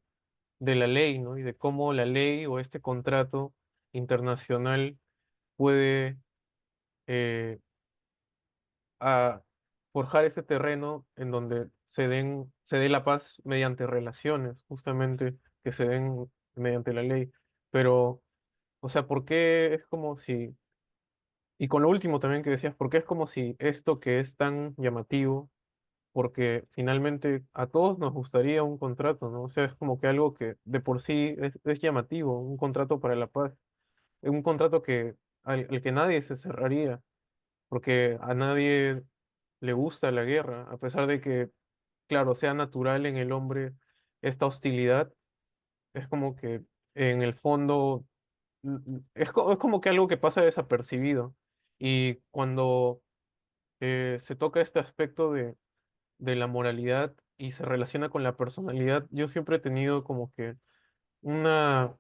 la ley, ¿no? Y de cómo la ley o este contrato internacional puede eh, a forjar ese terreno en donde se dé la paz mediante relaciones, justamente que se den mediante la ley. Pero, o sea, ¿por qué es como si, y con lo último también que decías, ¿por qué es como si esto que es tan llamativo, porque finalmente a todos nos gustaría un contrato, ¿no? O sea, es como que algo que de por sí es llamativo, un contrato para la paz, un contrato que al que nadie se cerraría porque a nadie le gusta la guerra, a pesar de que, claro, sea natural en el hombre esta hostilidad, es como que en el fondo es como que algo que pasa desapercibido. Y cuando se toca este aspecto de la moralidad y se relaciona con la personalidad, yo siempre he tenido como que una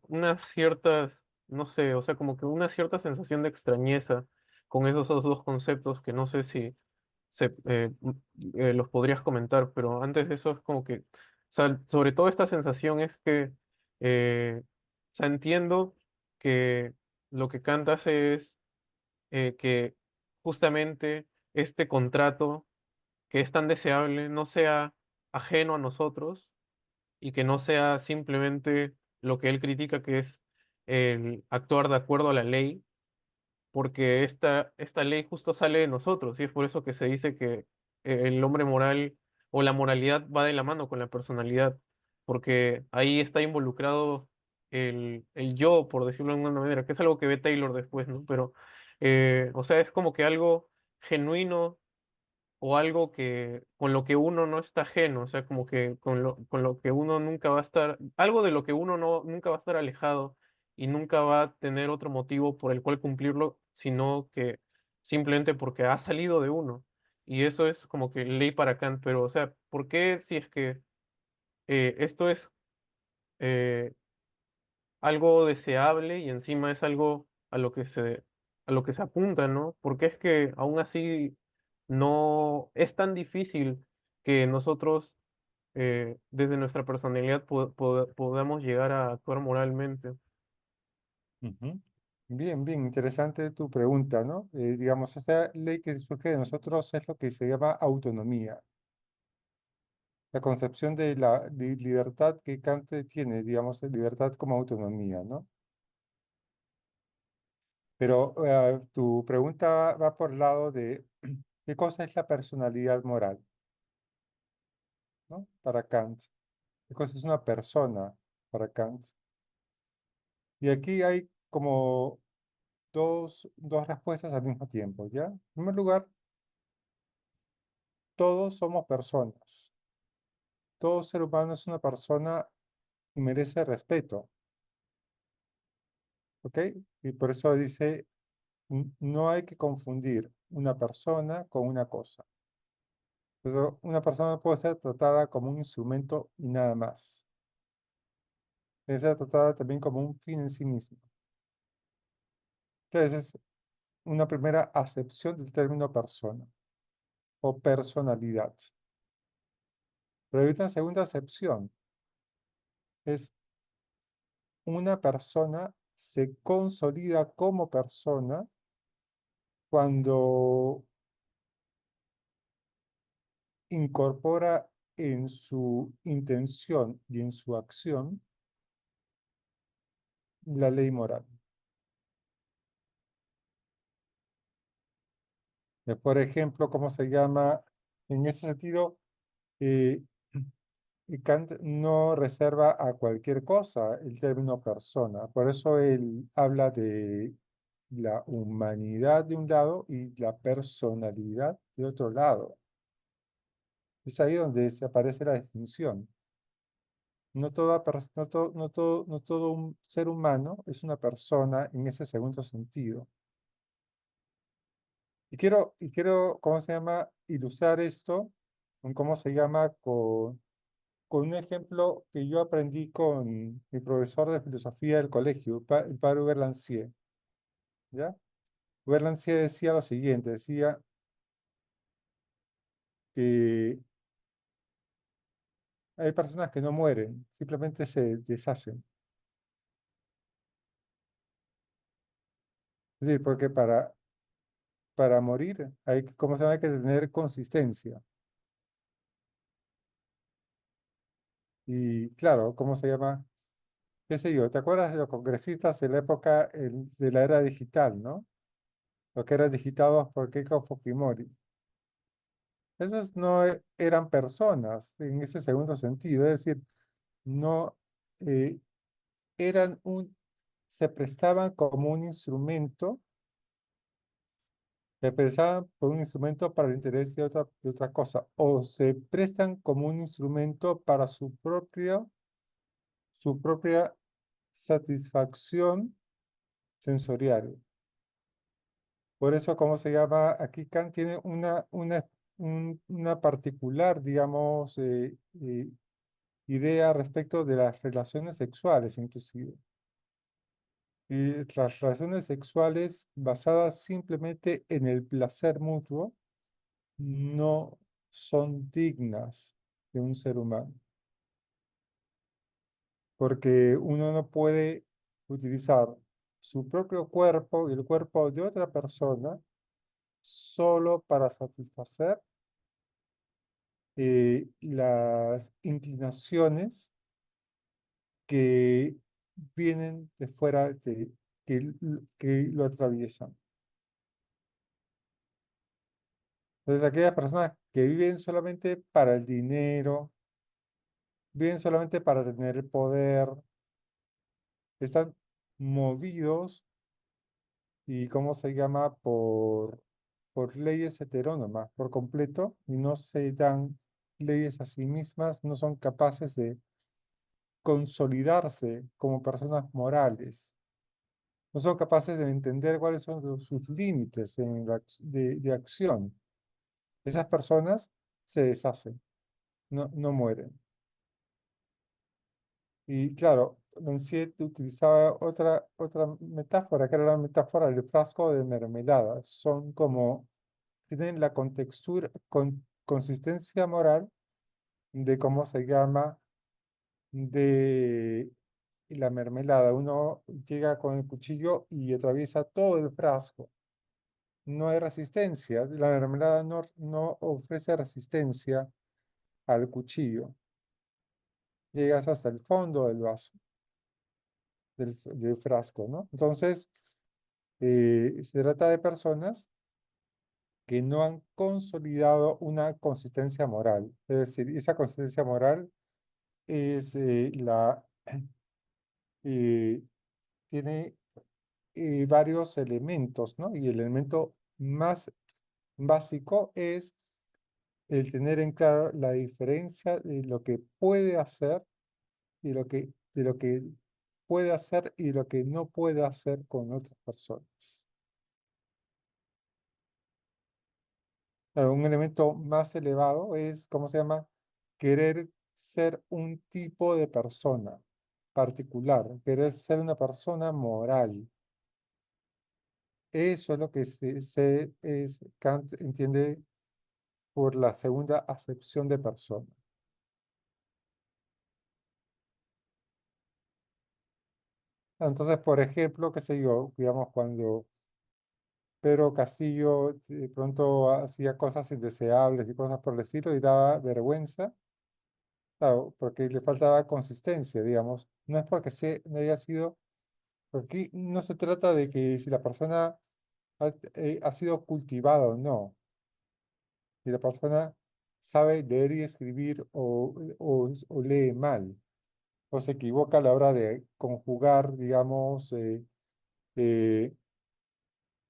unas ciertas, no sé, o sea, como que una cierta sensación de extrañeza con esos dos conceptos que no sé si los podrías comentar, pero antes de eso es como que, o sea, sobre todo esta sensación es que, o sea, entiendo que lo que Kant hace es que justamente este contrato que es tan deseable no sea ajeno a nosotros y que no sea simplemente lo que él critica, que es el actuar de acuerdo a la ley, porque esta ley justo sale de nosotros, y es por eso que se dice que el hombre moral o la moralidad va de la mano con la personalidad, porque ahí está involucrado el yo, por decirlo de alguna manera, que es algo que ve Taylor después, ¿no? Pero, o sea, es como que algo genuino o algo que con lo que uno no está ajeno, o sea, como que con lo que uno nunca va a estar, algo de lo que uno no, nunca va a estar alejado y nunca va a tener otro motivo por el cual cumplirlo, sino que simplemente porque ha salido de uno. Y eso es como que ley para Kant, pero, o sea, ¿por qué si es que esto es eh, algo deseable y encima es algo a lo que se apunta, ¿no? Porque es que aún así no es tan difícil que nosotros desde nuestra personalidad podamos llegar a actuar moralmente. Ujú. Bien, bien, interesante tu pregunta, ¿no? Digamos, esta ley que surge de nosotros es lo que se llama autonomía, la concepción de la libertad que Kant tiene, digamos, de libertad como autonomía, ¿no? Pero tu pregunta va por el lado de qué cosa es la personalidad moral, ¿no? Para Kant. ¿Qué cosa es una persona para Kant? Y aquí hay como dos respuestas al mismo tiempo, ¿ya? En primer lugar, todos somos personas. Todo ser humano es una persona y merece respeto, ¿ok? Y por eso dice, no hay que confundir una persona con una cosa. Pero una persona puede ser tratada como un instrumento y nada más. Debe ser tratada también como un fin en sí mismo. Entonces, es una primera acepción del término persona o personalidad. Pero hay una segunda acepción, es una persona se consolida como persona cuando incorpora en su intención y en su acción la ley moral. Por ejemplo, ¿cómo se llama? En ese sentido, eh, y Kant no reserva a cualquier cosa el término persona. Por eso él habla de la humanidad de un lado y la personalidad de otro lado. Es ahí donde se aparece la distinción. No todo un ser humano es una persona en ese segundo sentido. Y quiero, ¿cómo se llama? Ilustrar esto, ¿cómo se llama? Con un ejemplo que yo aprendí con mi profesor de filosofía del colegio, el padre Hubert Lancier, ¿ya? Hubert Lancier decía lo siguiente, decía que hay personas que no mueren, simplemente se deshacen. Es decir, porque para morir hay que, ¿cómo se llama? Hay que tener consistencia. Y claro, ¿cómo se llama? ¿Qué sé yo? ¿Te acuerdas de los congresistas de la época de la era digital, ¿no? Los que eran digitados por Keiko Fujimori. Esos no eran personas en ese segundo sentido, es decir, no eh, eran se prestaban como un instrumento, se prestaban por un instrumento para el interés de otra cosa, o se prestan como un instrumento para su propia satisfacción sensorial. Por eso, ¿cómo se llama? Aquí Kant tiene una particular, digamos, idea respecto de las relaciones sexuales, inclusive. Y las relaciones sexuales basadas simplemente en el placer mutuo no son dignas de un ser humano, porque uno no puede utilizar su propio cuerpo y el cuerpo de otra persona solo para satisfacer las inclinaciones que vienen de fuera, que lo atraviesan. Entonces, aquellas personas que viven solamente para el dinero, viven solamente para tener el poder, están movidos y, ¿cómo se llama? Por leyes heterónomas por completo y no se dan leyes a sí mismas, no son capaces de consolidarse como personas morales. No son capaces de entender cuáles son sus límites de acción. Esas personas se deshacen, no mueren. Y claro, Rancière utilizaba otra metáfora, que era la metáfora del frasco de mermelada. Son como, tienen la contextura, consistencia moral de cómo se llama, de la mermelada. Uno llega con el cuchillo y atraviesa todo el frasco. No hay resistencia. La mermelada no ofrece resistencia al cuchillo. Llegas hasta el fondo del vaso, del frasco, ¿no? Entonces, se trata de personas que no han consolidado una consistencia moral. Es decir, esa consistencia moral es eh, tiene varios elementos, ¿no? Y el elemento más básico es el tener en claro la diferencia de lo que puede hacer y de lo que puede hacer y lo que no puede hacer con otras personas. Claro, un elemento más elevado es, ¿cómo se llama? Querer ser un tipo de persona particular, querer ser una persona moral. Eso es lo que Kant entiende por la segunda acepción de persona. Entonces, por ejemplo, qué sé yo, digamos, cuando Pedro Castillo de pronto hacía cosas indeseables y cosas por el estilo y daba vergüenza, claro, porque le faltaba consistencia, digamos. No es porque no haya sido, porque aquí no se trata de que si la persona ha sido cultivada o no, si la persona sabe leer y escribir o lee mal, o se equivoca a la hora de conjugar, digamos, eh,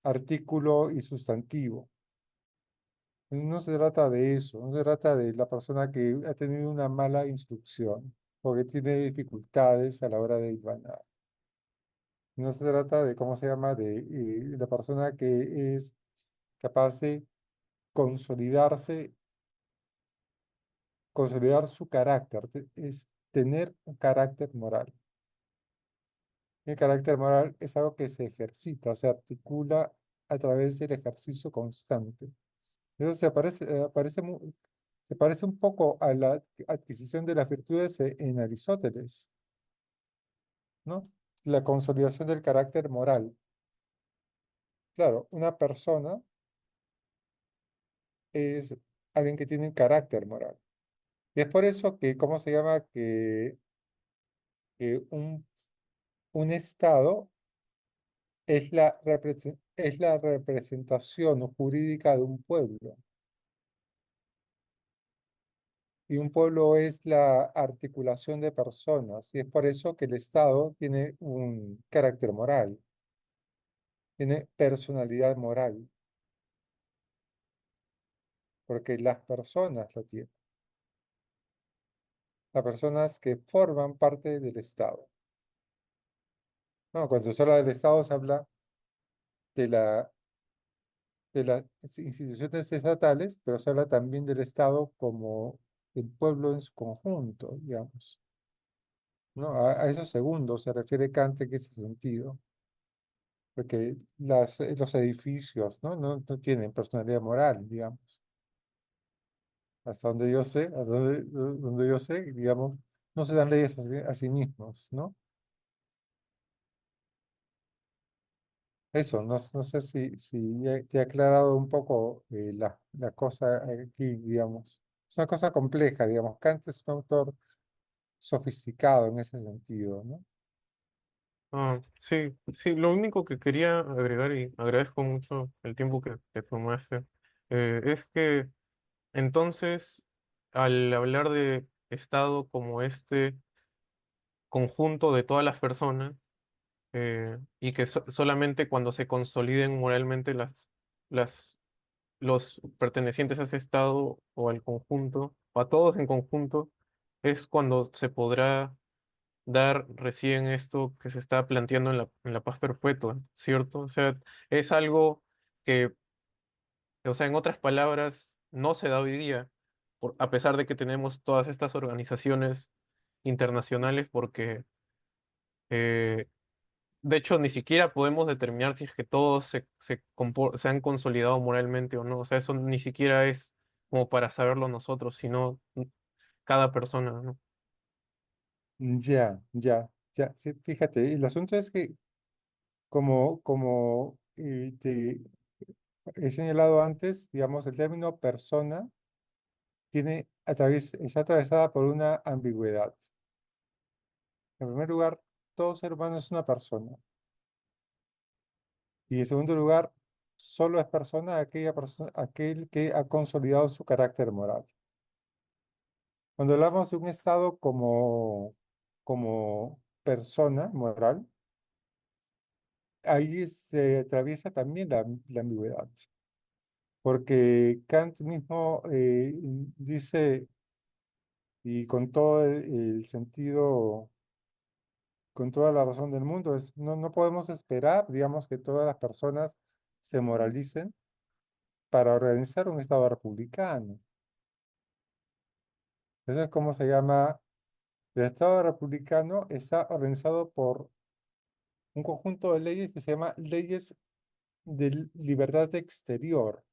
artículo y sustantivo. No se trata de eso, no se trata de la persona que ha tenido una mala instrucción, porque tiene dificultades a la hora de hilvanar. No se trata de, ¿cómo se llama?, de la persona que es capaz de consolidarse, consolidar su carácter, es tener un carácter moral. El carácter moral es algo que se ejercita, se articula a través del ejercicio constante. Eso se parece un poco a la adquisición de las virtudes en Aristóteles, ¿no? La consolidación del carácter moral. Claro, una persona es alguien que tiene carácter moral. Y es por eso que, ¿cómo se llama? Que un estado es la representación jurídica de un pueblo. Y un pueblo es la articulación de personas. Y es por eso que el Estado tiene un carácter moral, tiene personalidad moral, porque las personas lo tienen. Las personas que forman parte del Estado. No, cuando se habla del Estado se habla de de las instituciones estatales, pero se habla también del Estado como el pueblo en su conjunto, digamos. ¿No? A eso segundo se refiere Kant en ese sentido. Porque los edificios, ¿no? No tienen personalidad moral, digamos. Hasta donde yo sé, donde yo sé, digamos, no se dan leyes a sí mismos, ¿no? Eso, no sé si ya te he aclarado un poco la cosa aquí, digamos. Es una cosa compleja, digamos. Kant es un autor sofisticado en ese sentido, ¿no? Sí, sí, lo único que quería agregar, y agradezco mucho el tiempo que tomaste, es que entonces, al hablar de Estado como este conjunto de todas las personas, y que solamente cuando se consoliden moralmente las, los pertenecientes a ese Estado o al conjunto, o a todos en conjunto, es cuando se podrá dar recién esto que se está planteando en la paz perpetua, ¿cierto? O sea, es algo que, o sea, en otras palabras, no se da hoy día, a pesar de que tenemos todas estas organizaciones internacionales, porque eh, de hecho ni siquiera podemos determinar si es que todos se han consolidado moralmente o no. O sea, eso ni siquiera es como para saberlo nosotros, sino cada persona, ¿no? Ya. Sí, fíjate, el asunto es que como te he señalado antes, digamos, el término persona está atravesada por una ambigüedad. En primer lugar, todo ser humano es una persona. Y en segundo lugar, solo es persona aquel que ha consolidado su carácter moral. Cuando hablamos de un estado como persona moral, ahí se atraviesa también la ambigüedad, porque Kant mismo dice, y con todo el sentido, con toda la razón del mundo, no podemos esperar, digamos, que todas las personas se moralicen para organizar un Estado republicano. Entonces, ¿cómo se llama? El Estado republicano está organizado por un conjunto de leyes que se llama leyes de libertad exterior.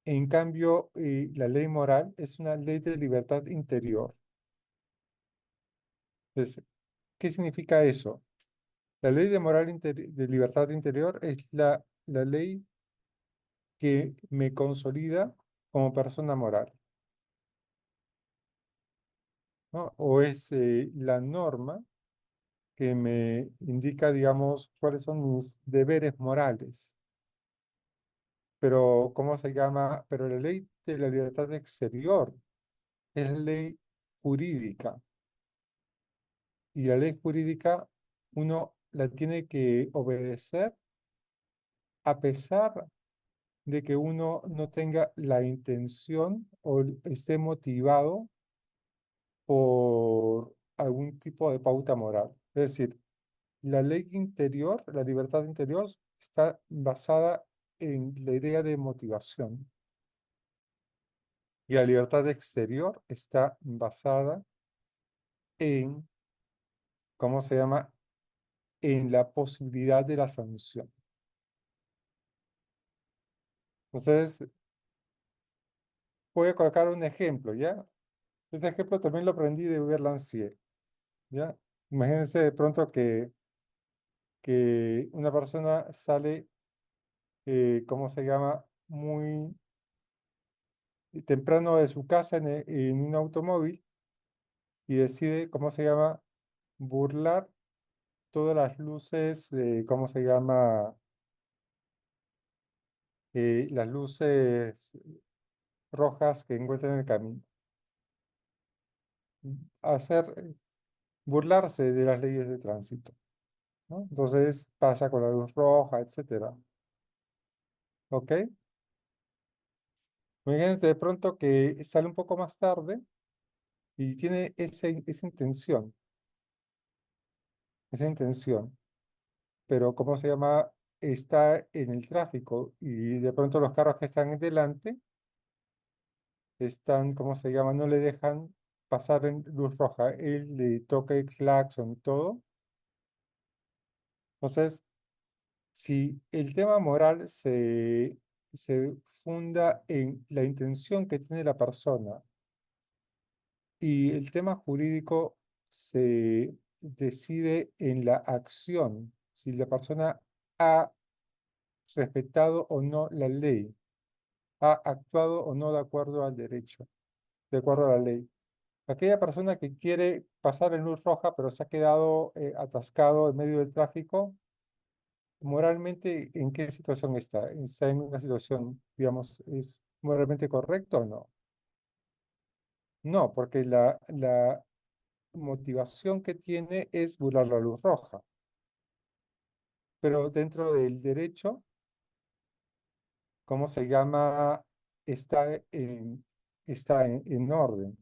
En cambio, la ley moral es una ley de libertad interior. Entonces, ¿qué significa eso? La ley de de libertad interior es la ley que me consolida como persona moral, ¿no? O es la norma que me indica, digamos, cuáles son mis deberes morales. Pero, ¿cómo se llama? Pero la ley de la libertad exterior es ley jurídica. Y la ley jurídica uno la tiene que obedecer a pesar de que uno no tenga la intención o esté motivado por algún tipo de pauta moral. Es decir, la ley interior, la libertad interior, está basada en la idea de motivación. Y la libertad exterior está basada en, ¿cómo se llama? En la posibilidad de la sanción. Entonces, voy a colocar un ejemplo, ¿ya? Este ejemplo también lo aprendí de Hubert Lancier, ¿ya? Imagínense de pronto que una persona sale, ¿cómo se llama? Muy temprano de su casa en un automóvil y decide, ¿cómo se llama? Burlar todas las luces, ¿cómo se llama? Las luces rojas que encuentra en el camino. Hacer, burlarse de las leyes de tránsito, ¿no? Entonces pasa con la luz roja, etcétera. ¿Ok? Imagínate de pronto que sale un poco más tarde y tiene esa intención, pero ¿cómo se llama? Está en el tráfico y de pronto los carros que están delante están, ¿cómo se llama? No le dejan pasar en luz roja. Él le toca el claxon y todo. Entonces, si el tema moral se funda en la intención que tiene la persona y el tema jurídico se decide en la acción, si la persona ha respetado o no la ley, ha actuado o no de acuerdo al derecho, de acuerdo a la ley. Aquella persona que quiere pasar en luz roja, pero se ha quedado atascado en medio del tráfico, moralmente, ¿en qué situación está? ¿Está en una situación, digamos, es moralmente correcto o no? No, porque la motivación que tiene es burlar la luz roja. Pero dentro del derecho, ¿cómo se llama? Está en orden.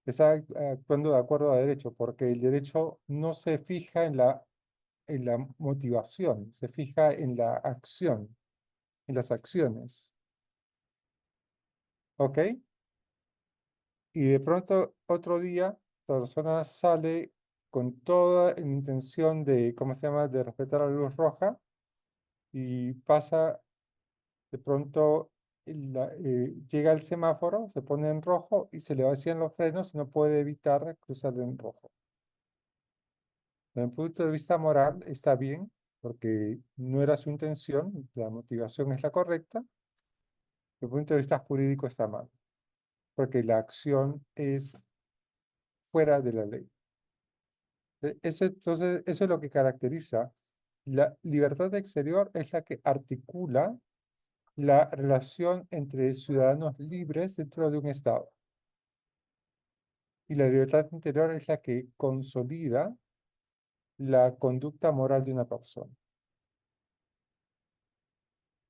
Está actuando de acuerdo a derecho, porque el derecho no se fija en la motivación, se fija en la acción, en las acciones. ¿Ok? Y de pronto otro día la persona sale con toda la intención de, ¿cómo se llama?, de respetar la luz roja y pasa de pronto, llega al semáforo, se pone en rojo y se le vacían los frenos y no puede evitar cruzar en rojo. Desde el punto de vista moral está bien, porque no era su intención, la motivación es la correcta. Desde el punto de vista jurídico está mal, porque la acción es fuera de la ley. Entonces, eso es lo que caracteriza. La libertad exterior es la que articula la relación entre ciudadanos libres dentro de un Estado. y la libertad interior es la que consolida la conducta moral de una persona.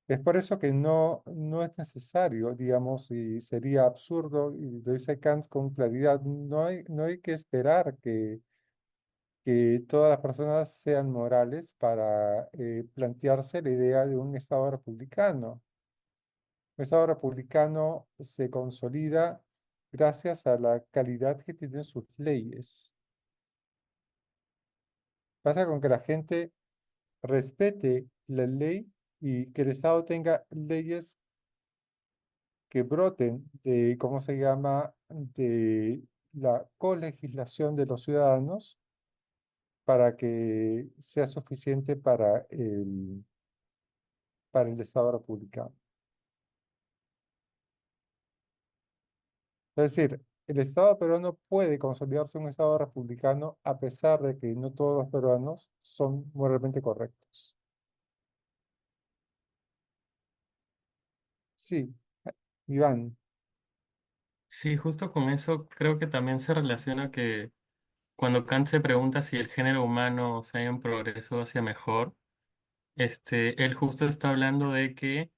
Es por eso que no es necesario, digamos, y sería absurdo, y lo dice Kant con claridad, no hay que esperar que todas las personas sean morales para plantearse la idea de un Estado republicano. Un Estado republicano se consolida gracias a la calidad que tienen sus leyes. Pasa con que la gente respete la ley y que el Estado tenga leyes que broten de, ¿cómo se llama?, de la colegislación de los ciudadanos para que sea suficiente para el Estado republicano. Es decir, el Estado peruano puede consolidarse un Estado republicano a pesar de que no todos los peruanos son moralmente correctos. Sí, Iván. Sí, justo con eso creo que también se relaciona que cuando Kant se pregunta si el género humano se ha en progreso hacia mejor, él justo está hablando de que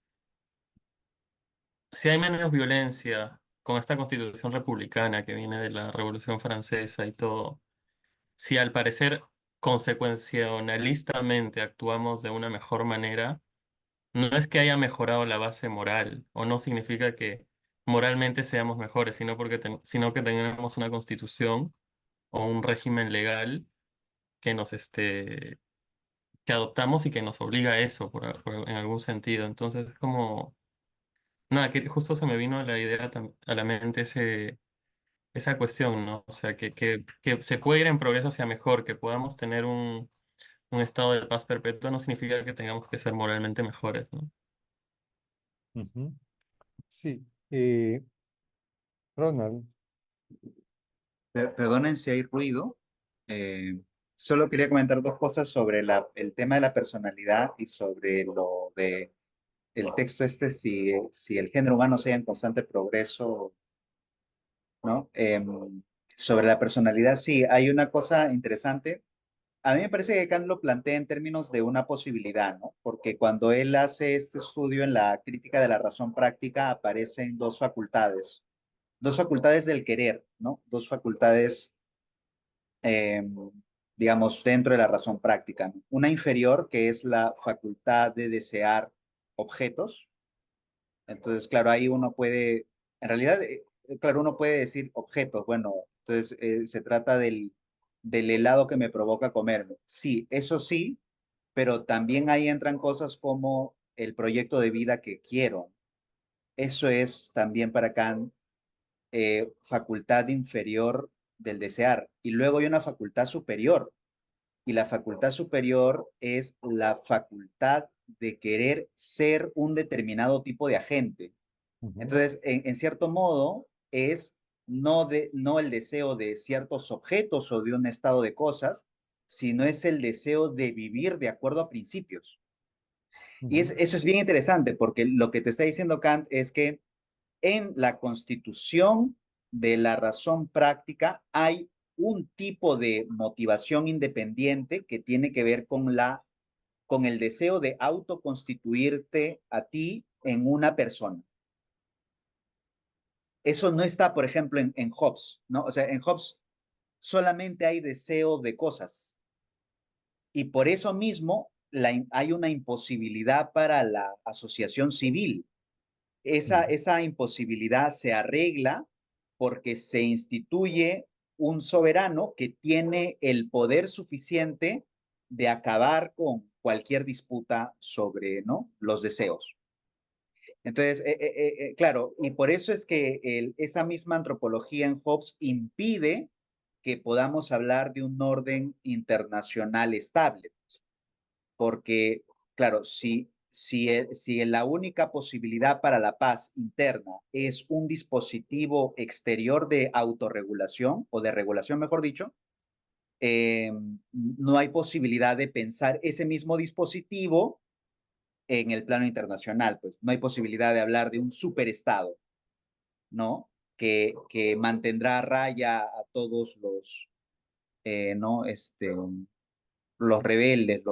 si hay menos violencia con esta constitución republicana que viene de la Revolución Francesa y todo, si al parecer consecuencialistamente actuamos de una mejor manera, no es que haya mejorado la base moral, o no significa que moralmente seamos mejores, sino que tengamos una constitución o un régimen legal que que adoptamos y que nos obliga a eso en algún sentido. Entonces, es como, nada, que justo se me vino a la idea, a la mente esa cuestión, ¿no? O sea, que se puede ir en progreso hacia mejor, que podamos tener un estado de paz perpetua, no significa que tengamos que ser moralmente mejores, ¿no? Ujú. Sí, Ronald. Perdonen si hay ruido. eh, Solo quería comentar dos cosas sobre el tema de la personalidad y sobre lo de el texto si el género humano sea en constante progreso, ¿no? Sobre la personalidad, sí, hay una cosa interesante. A mí me parece que Kant lo plantea en términos de una posibilidad, ¿no? Porque cuando él hace este estudio en la crítica de la razón práctica, aparecen dos facultades del querer, ¿no? Dos facultades, eh, digamos, dentro de la razón práctica, ¿no? Una inferior, que es la facultad de desear objetos. Entonces, claro, ahí uno puede, en realidad, claro, uno puede decir objetos. Bueno, entonces se trata del helado que me provoca comerme. Sí, eso sí, pero también ahí entran cosas como el proyecto de vida que quiero. Eso es también para Kant facultad inferior del desear. Y luego hay una facultad superior. Y la facultad superior es la facultad de querer ser un determinado tipo de agente. Ujú, Entonces, en cierto modo, es no el deseo de ciertos objetos o de un estado de cosas, sino es el deseo de vivir de acuerdo a principios. Y ujú, eso es bien interesante porque lo que te está diciendo Kant es que en la constitución de la razón práctica hay un tipo de motivación independiente que tiene que ver con el deseo de autoconstituirte a ti en una persona. Eso no está, por ejemplo, en Hobbes, ¿no? O sea, en Hobbes solamente hay deseo de cosas y por eso mismo hay una imposibilidad para la asociación civil. ujú, Esa imposibilidad se arregla porque se instituye un soberano que tiene el poder suficiente de acabar con cualquier disputa sobre, ¿no?, los deseos. Entonces, claro, y por eso es que esa misma antropología en Hobbes impide que podamos hablar de un orden internacional estable, porque, claro, si la única posibilidad para la paz interna es un dispositivo exterior de autorregulación o de regulación, mejor dicho, no hay posibilidad de pensar ese mismo dispositivo en el plano internacional, pues no hay posibilidad de hablar de un superestado, ¿no? que mantendrá a raya a todos los, ¿no? Los rebeldes,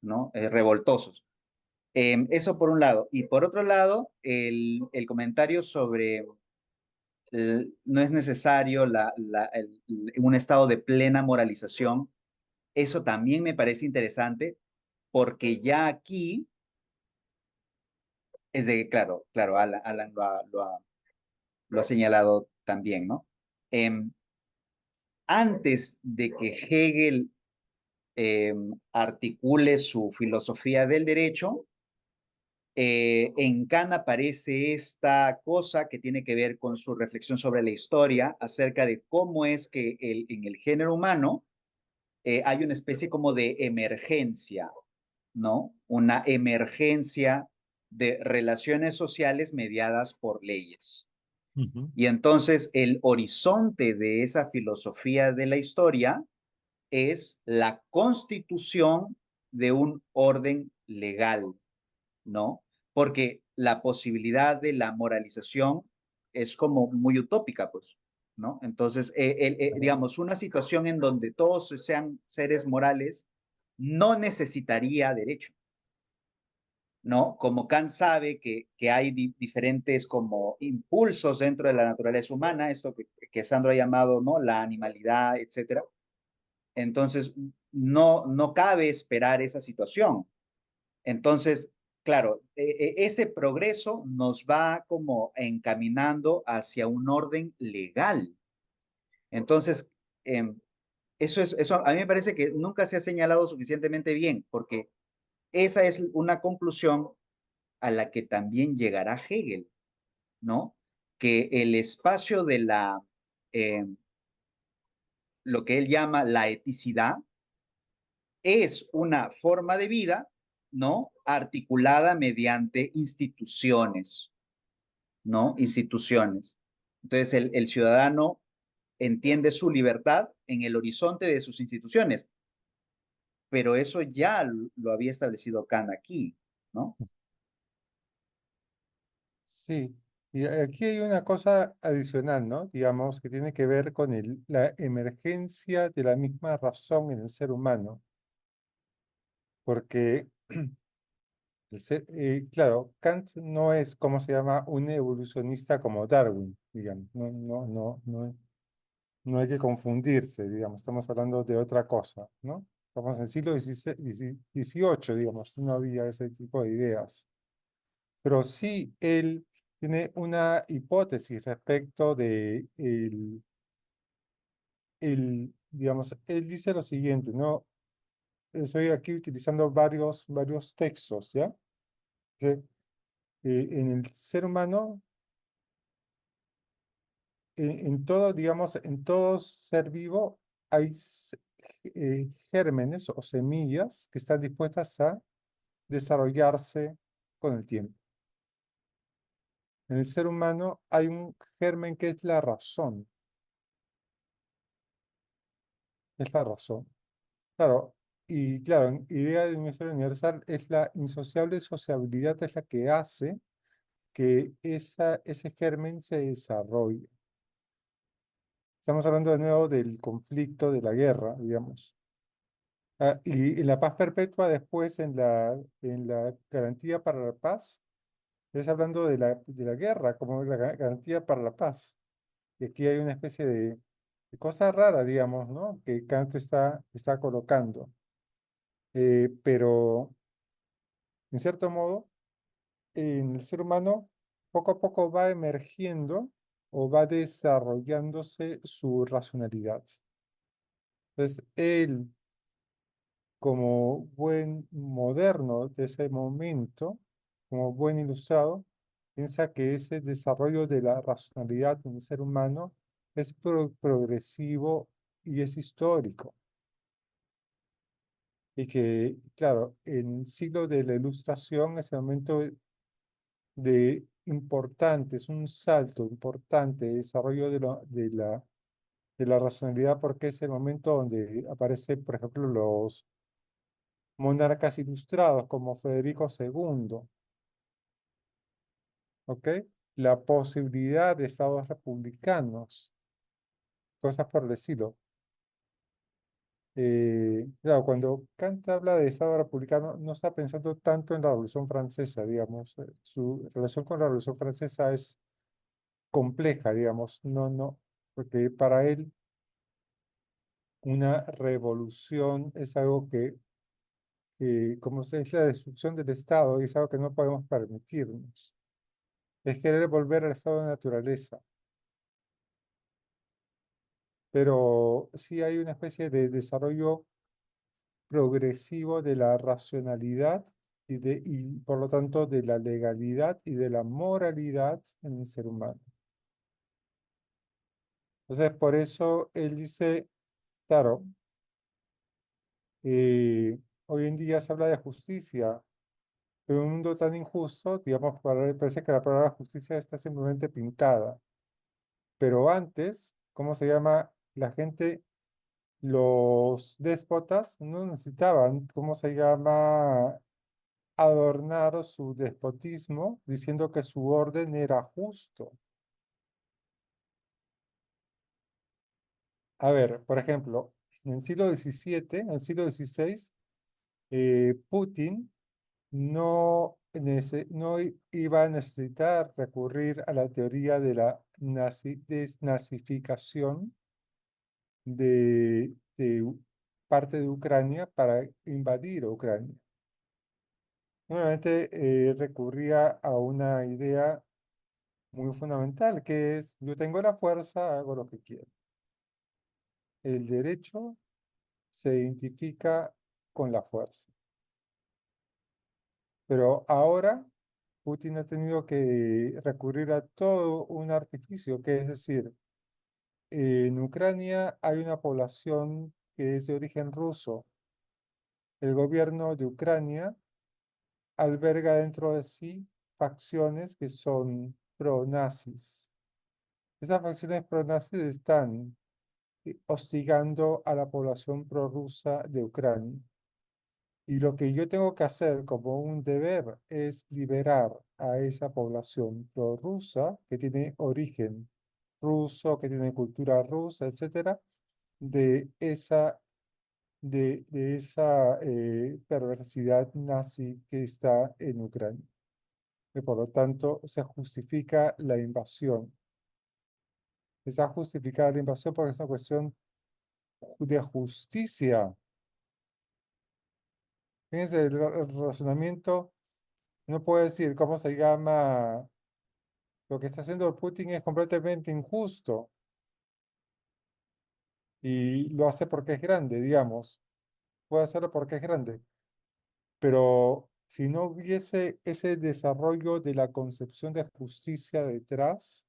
¿no? Revoltosos. Eso por un lado. Y por otro lado, el comentario sobre no es necesario un estado de plena moralización. Eso también me parece interesante porque ya aquí es de, claro, claro, Alan lo ha señalado también, ¿no? Antes de que Hegel articule su filosofía del derecho, en Kant aparece esta cosa que tiene que ver con su reflexión sobre la historia acerca de cómo es que en el género humano hay una especie como de emergencia, ¿no? Una emergencia de relaciones sociales mediadas por leyes. Ujú. Y entonces el horizonte de esa filosofía de la historia es la constitución de un orden legal, ¿no? Porque la posibilidad de la moralización es como muy utópica, pues, ¿no? Entonces, digamos, una situación en donde todos sean seres morales no necesitaría derecho, ¿no? Como Kant sabe que hay diferentes como impulsos dentro de la naturaleza humana, esto que Sandro ha llamado, ¿no? La animalidad, etcétera. Entonces, no cabe esperar esa situación. Entonces, claro, ese progreso nos va como encaminando hacia un orden legal. Entonces, eso a mí me parece que nunca se ha señalado suficientemente bien, porque esa es una conclusión a la que también llegará Hegel, ¿no? Que el espacio de eh, lo que él llama la eticidad, es una forma de vida, ¿no? Articulada mediante instituciones, ¿no? Instituciones. Entonces, el ciudadano entiende su libertad en el horizonte de sus instituciones, pero eso ya lo había establecido Kant aquí, ¿no? Sí, y aquí hay una cosa adicional, ¿no? Digamos, que tiene que ver con la emergencia de la misma razón en el ser humano, porque, claro, Kant no es, ¿cómo se llama?, un evolucionista como Darwin, digamos, no hay que confundirse, digamos, estamos hablando de otra cosa, ¿no? Estamos en el siglo XVIII, digamos, no había ese tipo de ideas. Pero sí, él tiene una hipótesis respecto de digamos, él dice lo siguiente, ¿no? Estoy aquí utilizando varios textos, ¿ya? Que, en el ser humano, en todo, digamos, en todo ser vivo hay gérmenes o semillas que están dispuestas a desarrollarse con el tiempo. En el ser humano hay un germen que es la razón, es la razón. Claro, y claro, idea de un historia universal es la insociable sociabilidad, es la que hace que ese germen se desarrolle. Estamos hablando de nuevo del conflicto, de la guerra, digamos. Y en la paz perpetua, después en la garantía para la paz, es hablando de la guerra como la garantía para la paz. Y aquí hay una especie de cosa rara, digamos, ¿no? Que Kant está colocando. Pero, en cierto modo, en el ser humano, poco a poco va emergiendo o va desarrollándose su racionalidad. Entonces, él, como buen moderno de ese momento, como buen ilustrado, piensa que ese desarrollo de la racionalidad en el ser humano es progresivo y es histórico. Y que, claro, en el siglo de la Ilustración, ese momento importante, es un salto importante de desarrollo de la racionalidad, porque es el momento donde aparecen, por ejemplo, los monarcas ilustrados como Federico II, ¿ok? la posibilidad de estados republicanos, cosas por el estilo. Claro, cuando Kant habla de Estado republicano, no está pensando tanto en la Revolución Francesa, digamos. Su relación con la Revolución Francesa es compleja, digamos. No, porque para él una revolución es algo como se dice, la destrucción del Estado, y es algo que no podemos permitirnos. Es querer volver al estado de naturaleza. Pero sí hay una especie de desarrollo progresivo de la racionalidad y por lo tanto de la legalidad y de la moralidad en el ser humano. Entonces, por eso él dice, claro, hoy en día se habla de justicia, pero en un mundo tan injusto, digamos, parece que la palabra justicia está simplemente pintada. Pero antes, ¿cómo se llama? La gente, los déspotas no necesitaban, ¿cómo se llama? Adornar su despotismo diciendo que su orden era justo. A ver, por ejemplo, en el siglo XVII, en el siglo XVI, Putin no iba a necesitar recurrir a la teoría de la desnazificación de parte de Ucrania para invadir Ucrania. Nuevamente recurría a una idea muy fundamental, que es, yo tengo la fuerza, hago lo que quiero. El derecho se identifica con la fuerza. Pero ahora Putin ha tenido que recurrir a todo un artificio, que es decir, en Ucrania hay una población que es de origen ruso. El gobierno de Ucrania alberga dentro de sí facciones que son pro-nazis. Esas facciones pro-nazis están hostigando a la población prorrusa de Ucrania. Y lo que yo tengo que hacer como un deber es liberar a esa población prorrusa que tiene origen ruso, que tiene cultura rusa, etcétera, de esa perversidad nazi que está en Ucrania. Y por lo tanto, se justifica la invasión. Está justificada la invasión porque es una cuestión de justicia. Fíjense, el razonamiento no puede decir cómo se llama, lo que está haciendo Putin es completamente injusto y lo hace porque es grande, digamos. Puede hacerlo porque es grande. Pero si no hubiese ese desarrollo de la concepción de justicia detrás,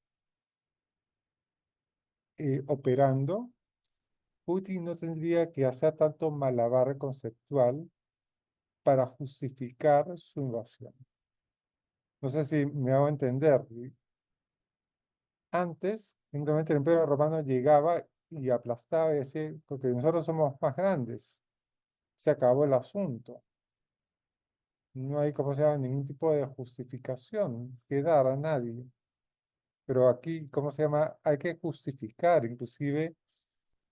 operando, Putin no tendría que hacer tanto malabar conceptual para justificar su invasión. No sé si me hago entender. Antes, simplemente el Imperio Romano llegaba y aplastaba y decía, porque nosotros somos más grandes. Se acabó el asunto. No hay, como se llama, ningún tipo de justificación que dar a nadie. Pero aquí, ¿cómo se llama? Hay que justificar inclusive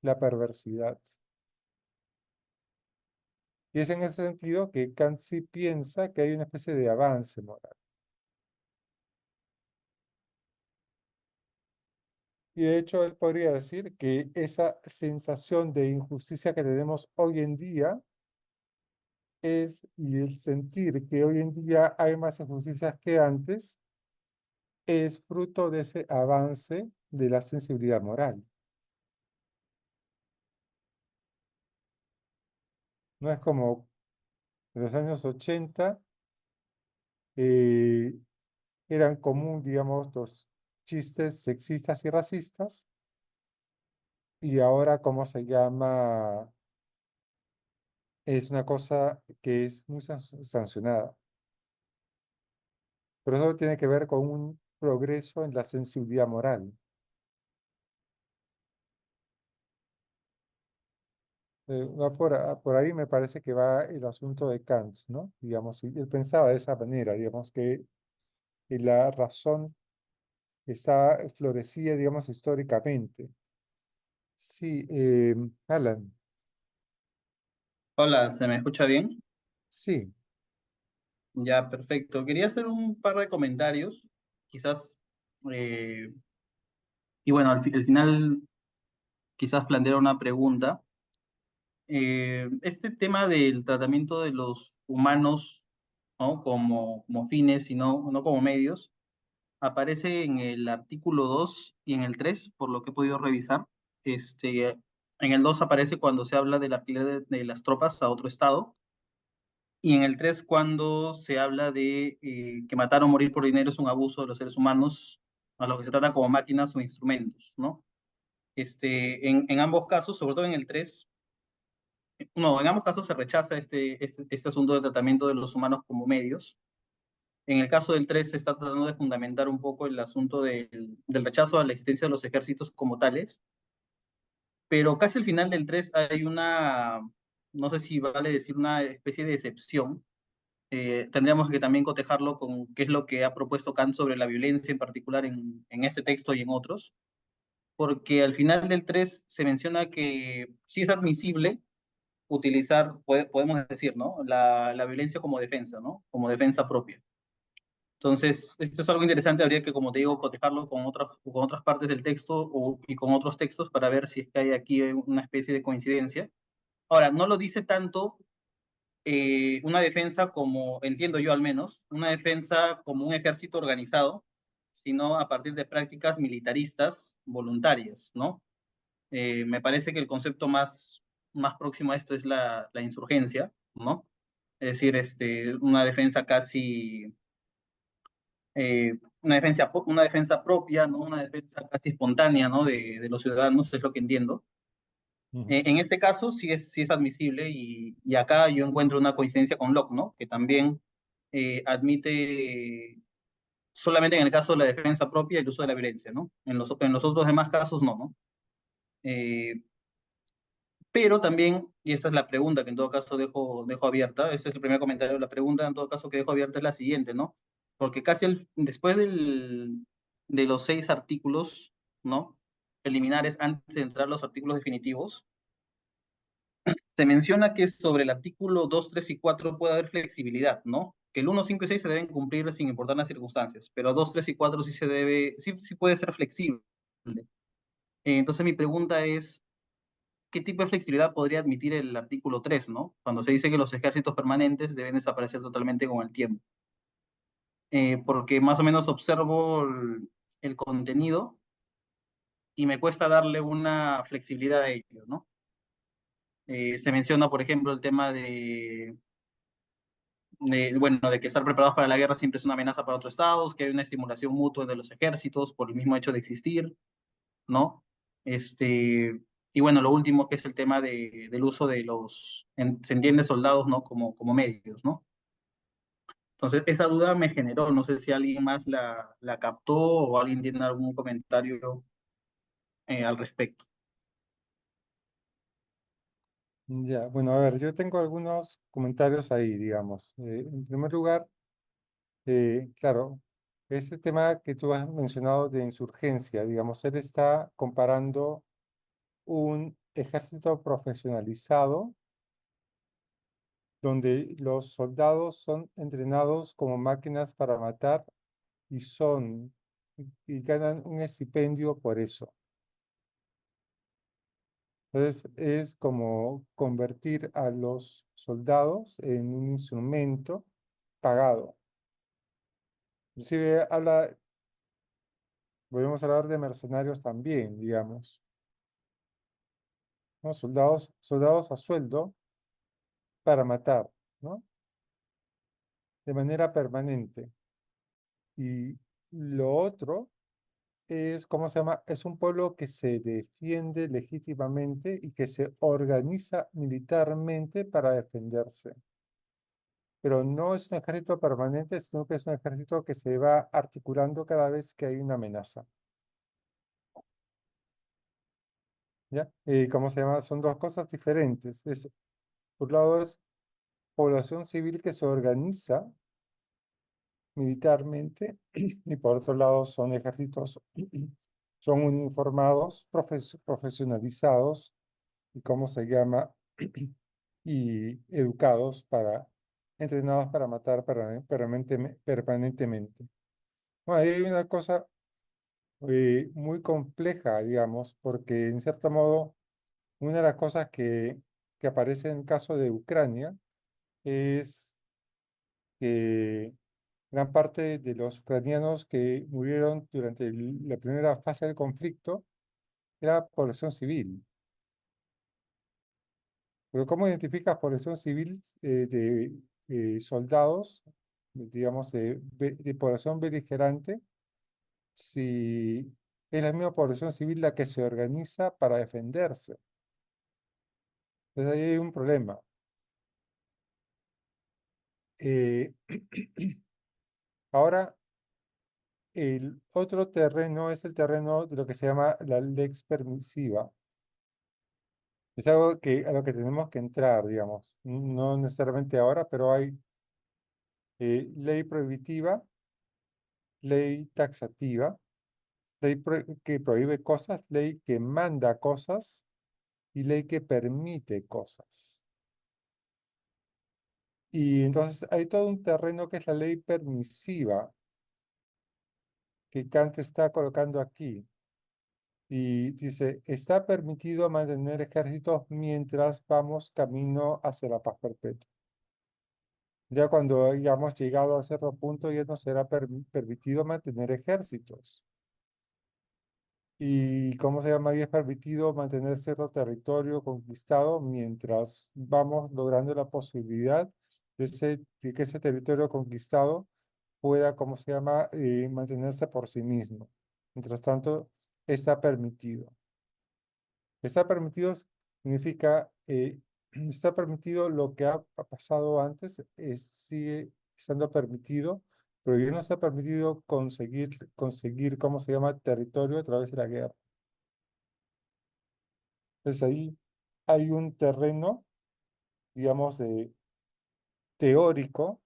la perversidad. Y es en ese sentido que Kant sí piensa que hay una especie de avance moral. Y de hecho, él podría decir que esa sensación de injusticia que tenemos hoy en día y el sentir que hoy en día hay más injusticias que antes, es fruto de ese avance de la sensibilidad moral. No es como en los años 80 eh, eran común, digamos, los chistes sexistas y racistas, y ahora, ¿cómo se llama? Es una cosa que es muy sancionada. Pero eso tiene que ver con un progreso en la sensibilidad moral. Va por ahí me parece que va el asunto de Kant, ¿no? Digamos, y él pensaba de esa manera, digamos, que la razón florecía, digamos, históricamente. Sí, Alan, Hola, ¿se me escucha bien? sí. Ya, perfecto. Quería hacer un par de comentarios, quizás, eh, y bueno, al final quizás plantear una pregunta. Este tema del tratamiento de los humanos, ¿no? Como fines y no como medios, aparece en el artículo 2 y en el 3 por lo que he podido revisar. En el 2 aparece cuando se habla del alquiler de las tropas a otro estado. Y en el 3 cuando se habla de que matar o morir por dinero es un abuso de los seres humanos, a lo que se trata como máquinas o instrumentos, ¿no? En ambos casos, sobre todo en el 3 no, en ambos casos se rechaza este asunto de tratamiento de los humanos como medios. En el caso del 3 se está tratando de fundamentar un poco el asunto del rechazo a la existencia de los ejércitos como tales, pero casi al final del 3 hay una, no sé si vale decir una especie de excepción. Tendríamos que también cotejarlo con qué es lo que ha propuesto Kant sobre la violencia en particular en este texto y en otros, porque al final del 3 se menciona que sí es admisible utilizar, podemos decir, ¿no? La violencia como defensa, ¿no? Como defensa propia. Entonces, esto es algo interesante, habría que, como te digo, cotejarlo con otras partes del texto y con otros textos para ver si es que hay aquí una especie de coincidencia. Ahora, no lo dice tanto una defensa como, entiendo yo al menos, una defensa como un ejército organizado, sino a partir de prácticas militaristas voluntarias, ¿no? Me parece que el concepto más próximo a esto es la insurgencia, ¿no? Es decir, una defensa casi, una defensa propia, ¿no? Una defensa casi espontánea, ¿no? De los ciudadanos, es lo que entiendo. Ujú. En este caso sí es admisible y acá yo encuentro una coincidencia con Locke, ¿no? Que también admite solamente en el caso de la defensa propia el uso de la violencia, ¿no? En los otros demás casos no, ¿no? Eh, pero también, y esta es la pregunta que en todo caso dejo abierta, este es el primer comentario, la pregunta en todo caso que dejo abierta es la siguiente, ¿no? Porque después de los 6 artículos, ¿no? Preliminares, antes de entrar a los artículos definitivos, se menciona que sobre el artículo 2, 3 y 4 puede haber flexibilidad, ¿no? Que el 1, 5 y 6 se deben cumplir sin importar las circunstancias, pero 2, 3 y 4 sí puede ser flexible. Entonces mi pregunta es, ¿qué tipo de flexibilidad podría admitir el artículo 3, ¿no? Cuando se dice que los ejércitos permanentes deben desaparecer totalmente con el tiempo. Porque más o menos observo el contenido y me cuesta darle una flexibilidad a ello, ¿no? Se menciona, por ejemplo, el tema bueno, de que estar preparados para la guerra siempre es una amenaza para otros estados, que hay una estimulación mutua de los ejércitos por el mismo hecho de existir, ¿no? Y bueno, lo último que es el tema del uso de se entiende soldados, ¿no? Como medios, ¿no? Entonces, esa duda me generó, no sé si alguien más la captó o alguien tiene algún comentario al respecto. Ya, bueno, a ver, yo tengo algunos comentarios ahí, digamos. En primer lugar, claro, ese tema que tú has mencionado de insurgencia, digamos, él está comparando un ejército profesionalizado donde los soldados son entrenados como máquinas para matar y y ganan un estipendio por eso. Entonces es como convertir a los soldados en un instrumento pagado. Inclusive podemos hablar de mercenarios también, digamos, ¿no? Soldados a sueldo para matar, ¿no? De manera permanente. Y lo otro es, ¿cómo se llama? Es un pueblo que se defiende legítimamente y que se organiza militarmente para defenderse. Pero no es un ejército permanente, sino que es un ejército que se va articulando cada vez que hay una amenaza. ¿Ya? ¿Cómo se llama? Son dos cosas diferentes. Por un lado, es población civil que se organiza, militarmente y por otro lado son ejércitos, son uniformados, profesionalizados y cómo se llama, y educados entrenados para matar permanentemente. Bueno, ahí hay una cosa muy compleja, digamos, porque en cierto modo, una de las cosas que aparece en el caso de Ucrania es que gran parte de los ucranianos que murieron durante la primera fase del conflicto era población civil. Pero ¿cómo identificas población civil de soldados, digamos, de población beligerante, si es la misma población civil la que se organiza para defenderse? Entonces ahí hay un problema. Eh, Ahora, el otro terreno es el terreno de lo que se llama la lex permisiva. Es algo a lo que tenemos que entrar, digamos. No necesariamente ahora, pero hay ley prohibitiva, ley taxativa, que prohíbe cosas, ley que manda cosas y ley que permite cosas. Y entonces hay todo un terreno que es la ley permisiva que Kant está colocando aquí. Y dice, está permitido mantener ejércitos mientras vamos camino hacia la paz perpetua. Ya cuando hayamos llegado a cierto punto ya no será permitido mantener ejércitos. ¿Y cómo se llama? Y es permitido mantener cierto territorio conquistado mientras vamos logrando la posibilidad de que ese territorio conquistado pueda, ¿cómo se llama?, mantenerse por sí mismo. Mientras tanto, está permitido. Está permitido significa, está permitido lo que ha pasado antes, sigue estando permitido, pero ya no está permitido conseguir, ¿cómo se llama?, territorio a través de la guerra. Entonces ahí hay un terreno, digamos, teórico,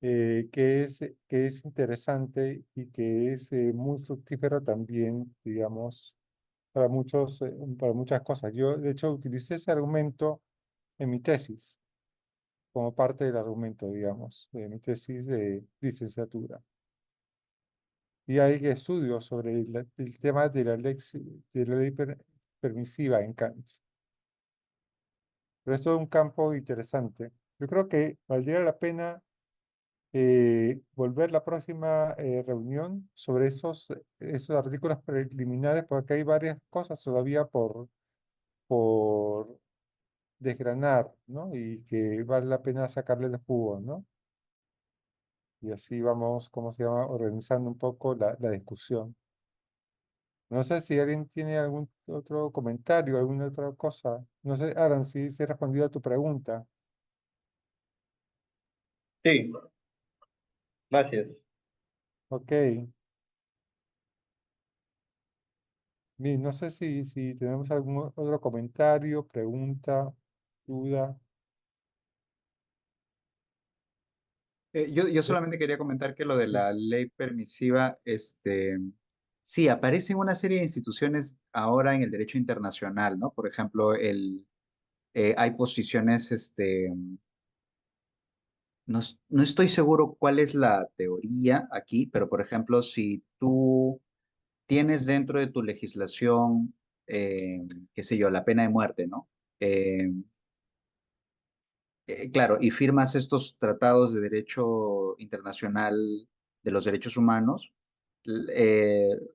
que es interesante y que es muy fructífero también, digamos, para muchas cosas. Yo, de hecho, utilicé ese argumento en mi tesis, como parte del argumento, digamos, de mi tesis de licenciatura. Y hay estudios sobre el tema de de la ley permisiva en Kant. Pero es todo un campo interesante. Yo creo que valdría la pena volver la próxima reunión sobre esos artículos preliminares, porque hay varias cosas todavía por desgranar, ¿no? Y que vale la pena sacarle el jugo, ¿no? Y así vamos, ¿cómo se llama?, organizando un poco la discusión. No sé si alguien tiene algún otro comentario, alguna otra cosa. No sé, Aaron, si he respondido a tu pregunta. Sí, gracias. Ok. Bien, no sé si tenemos algún otro comentario, pregunta, duda. Yo Eh, solamente quería comentar que lo de sí. la ley permisiva, sí, aparece en una serie de instituciones ahora en el derecho internacional, ¿no? Por ejemplo, hay posiciones, no estoy seguro cuál es la teoría aquí, pero por ejemplo, si tú tienes dentro de tu legislación, qué sé yo, la pena de muerte, ¿no? Eh, claro, y firmas estos tratados de derecho internacional de los derechos humanos,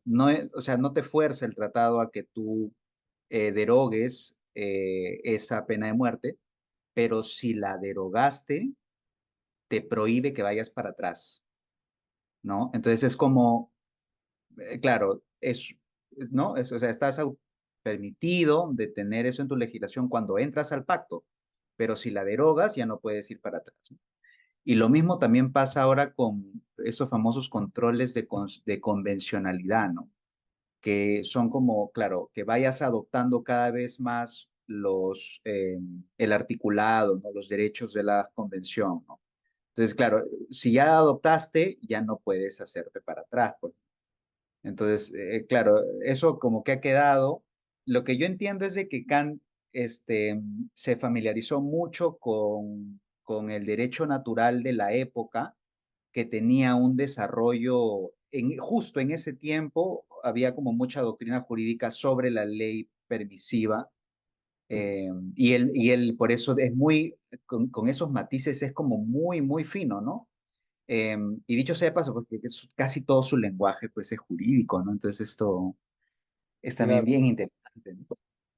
no, o sea, no te fuerza el tratado a que tú derogues esa pena de muerte, pero si la derogaste, te prohíbe que vayas para atrás, ¿no? Entonces es como, claro, ¿no? O sea, permitido de tener eso en tu legislación cuando entras al pacto, pero si la derogas, ya no puedes ir para atrás, ¿no? Y lo mismo también pasa ahora con esos famosos controles de convencionalidad, ¿no? Que son como, claro, que vayas adoptando cada vez más el articulado, ¿no? Los derechos de la convención, ¿no? Entonces, claro, si ya adoptaste, ya no puedes hacerte para atrás, pues. Entonces, claro, eso como que ha quedado. Lo que yo entiendo es de que Kant se familiarizó mucho con el derecho natural de la época, que tenía un desarrollo, justo en ese tiempo había como mucha doctrina jurídica sobre la ley permisiva, y él por eso es muy, con esos matices es como muy, muy fino, ¿no? Y dicho sea de paso, porque casi todo su lenguaje pues es jurídico, ¿no? Entonces esto es también Claro. bien interesante, ¿no?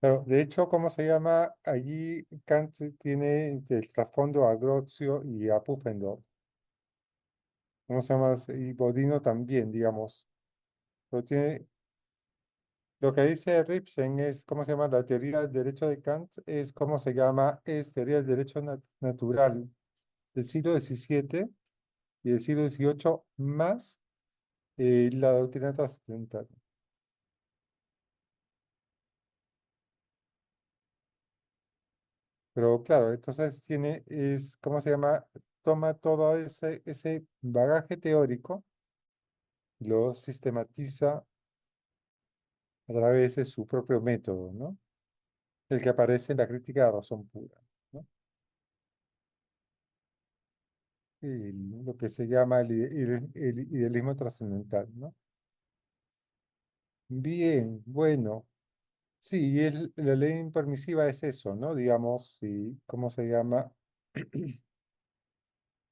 Pero de hecho, ¿cómo se llama? Allí Kant tiene el trasfondo a Grozio y a Pufendorf. ¿Cómo se llama? Y Bodino también, digamos. Pero tiene, lo que dice Ripsen es, ¿cómo se llama? La teoría del derecho de Kant es, ¿cómo se llama? Es teoría del derecho natural del siglo XVII y del siglo XVIII más la doctrina trascendental. Pero claro, entonces tiene, es, ¿cómo se llama? Toma todo ese bagaje teórico, lo sistematiza a través de su propio método, ¿no? El que aparece en la crítica de la razón pura, ¿no? Y lo que se llama el idealismo trascendental, ¿no? Bien, bueno. Sí, la ley impermisiva es eso, ¿no? Digamos, si, ¿cómo se llama?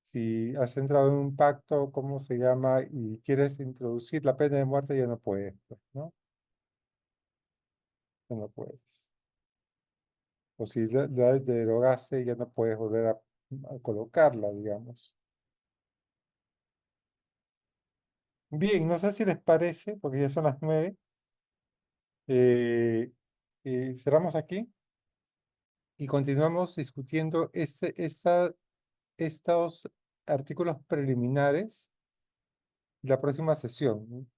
Si has entrado en un pacto, ¿cómo se llama? Y quieres introducir la pena de muerte, ya no puedes, pues, ¿no? Ya no puedes. O si la derogaste, ya no puedes volver a colocarla, digamos. Bien, no sé si les parece, porque ya son las 9. eh, cerramos aquí y continuamos discutiendo estos artículos preliminares la próxima sesión.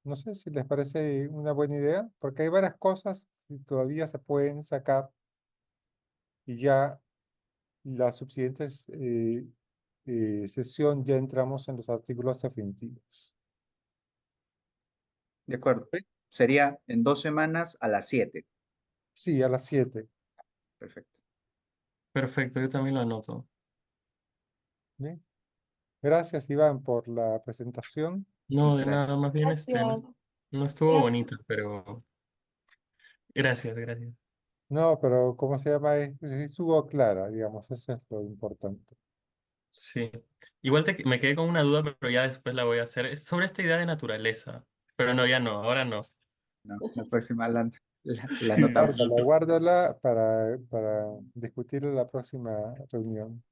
No sé si les parece una buena idea, porque hay varias cosas que todavía se pueden sacar y ya la subsiguiente sesión ya entramos en los artículos definitivos. De acuerdo. ¿Sí? Sería en 2 semanas a las 7. Sí, a las 7. Perfecto. Perfecto, yo también lo anoto. ¿Bien? Gracias, Iván, por la presentación. No, de Gracias. nada, más bien Gracias. no estuvo bonito, pero gracias, gracias. No, pero ¿cómo se llama? Sí estuvo clara, digamos, eso es lo importante. Sí. Igual me quedé con una duda, pero ya después la voy a hacer. Es sobre esta idea de naturaleza. Pero no, ya no, ahora no. No, la próxima la Sí. anotamos. Guárdala para discutirla en la próxima reunión.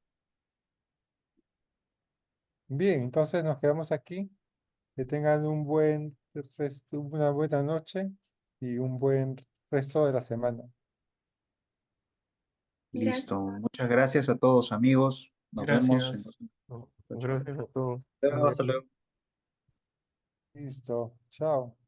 Bien, entonces nos quedamos aquí. Que tengan un buen una buena noche y un buen resto de la semana. Listo. Muchas gracias a todos, amigos. Nos vemos en Gracias. 2 semanas. No, Chao, chao. gracias a todos. Luego, hasta luego. Listo. Chao.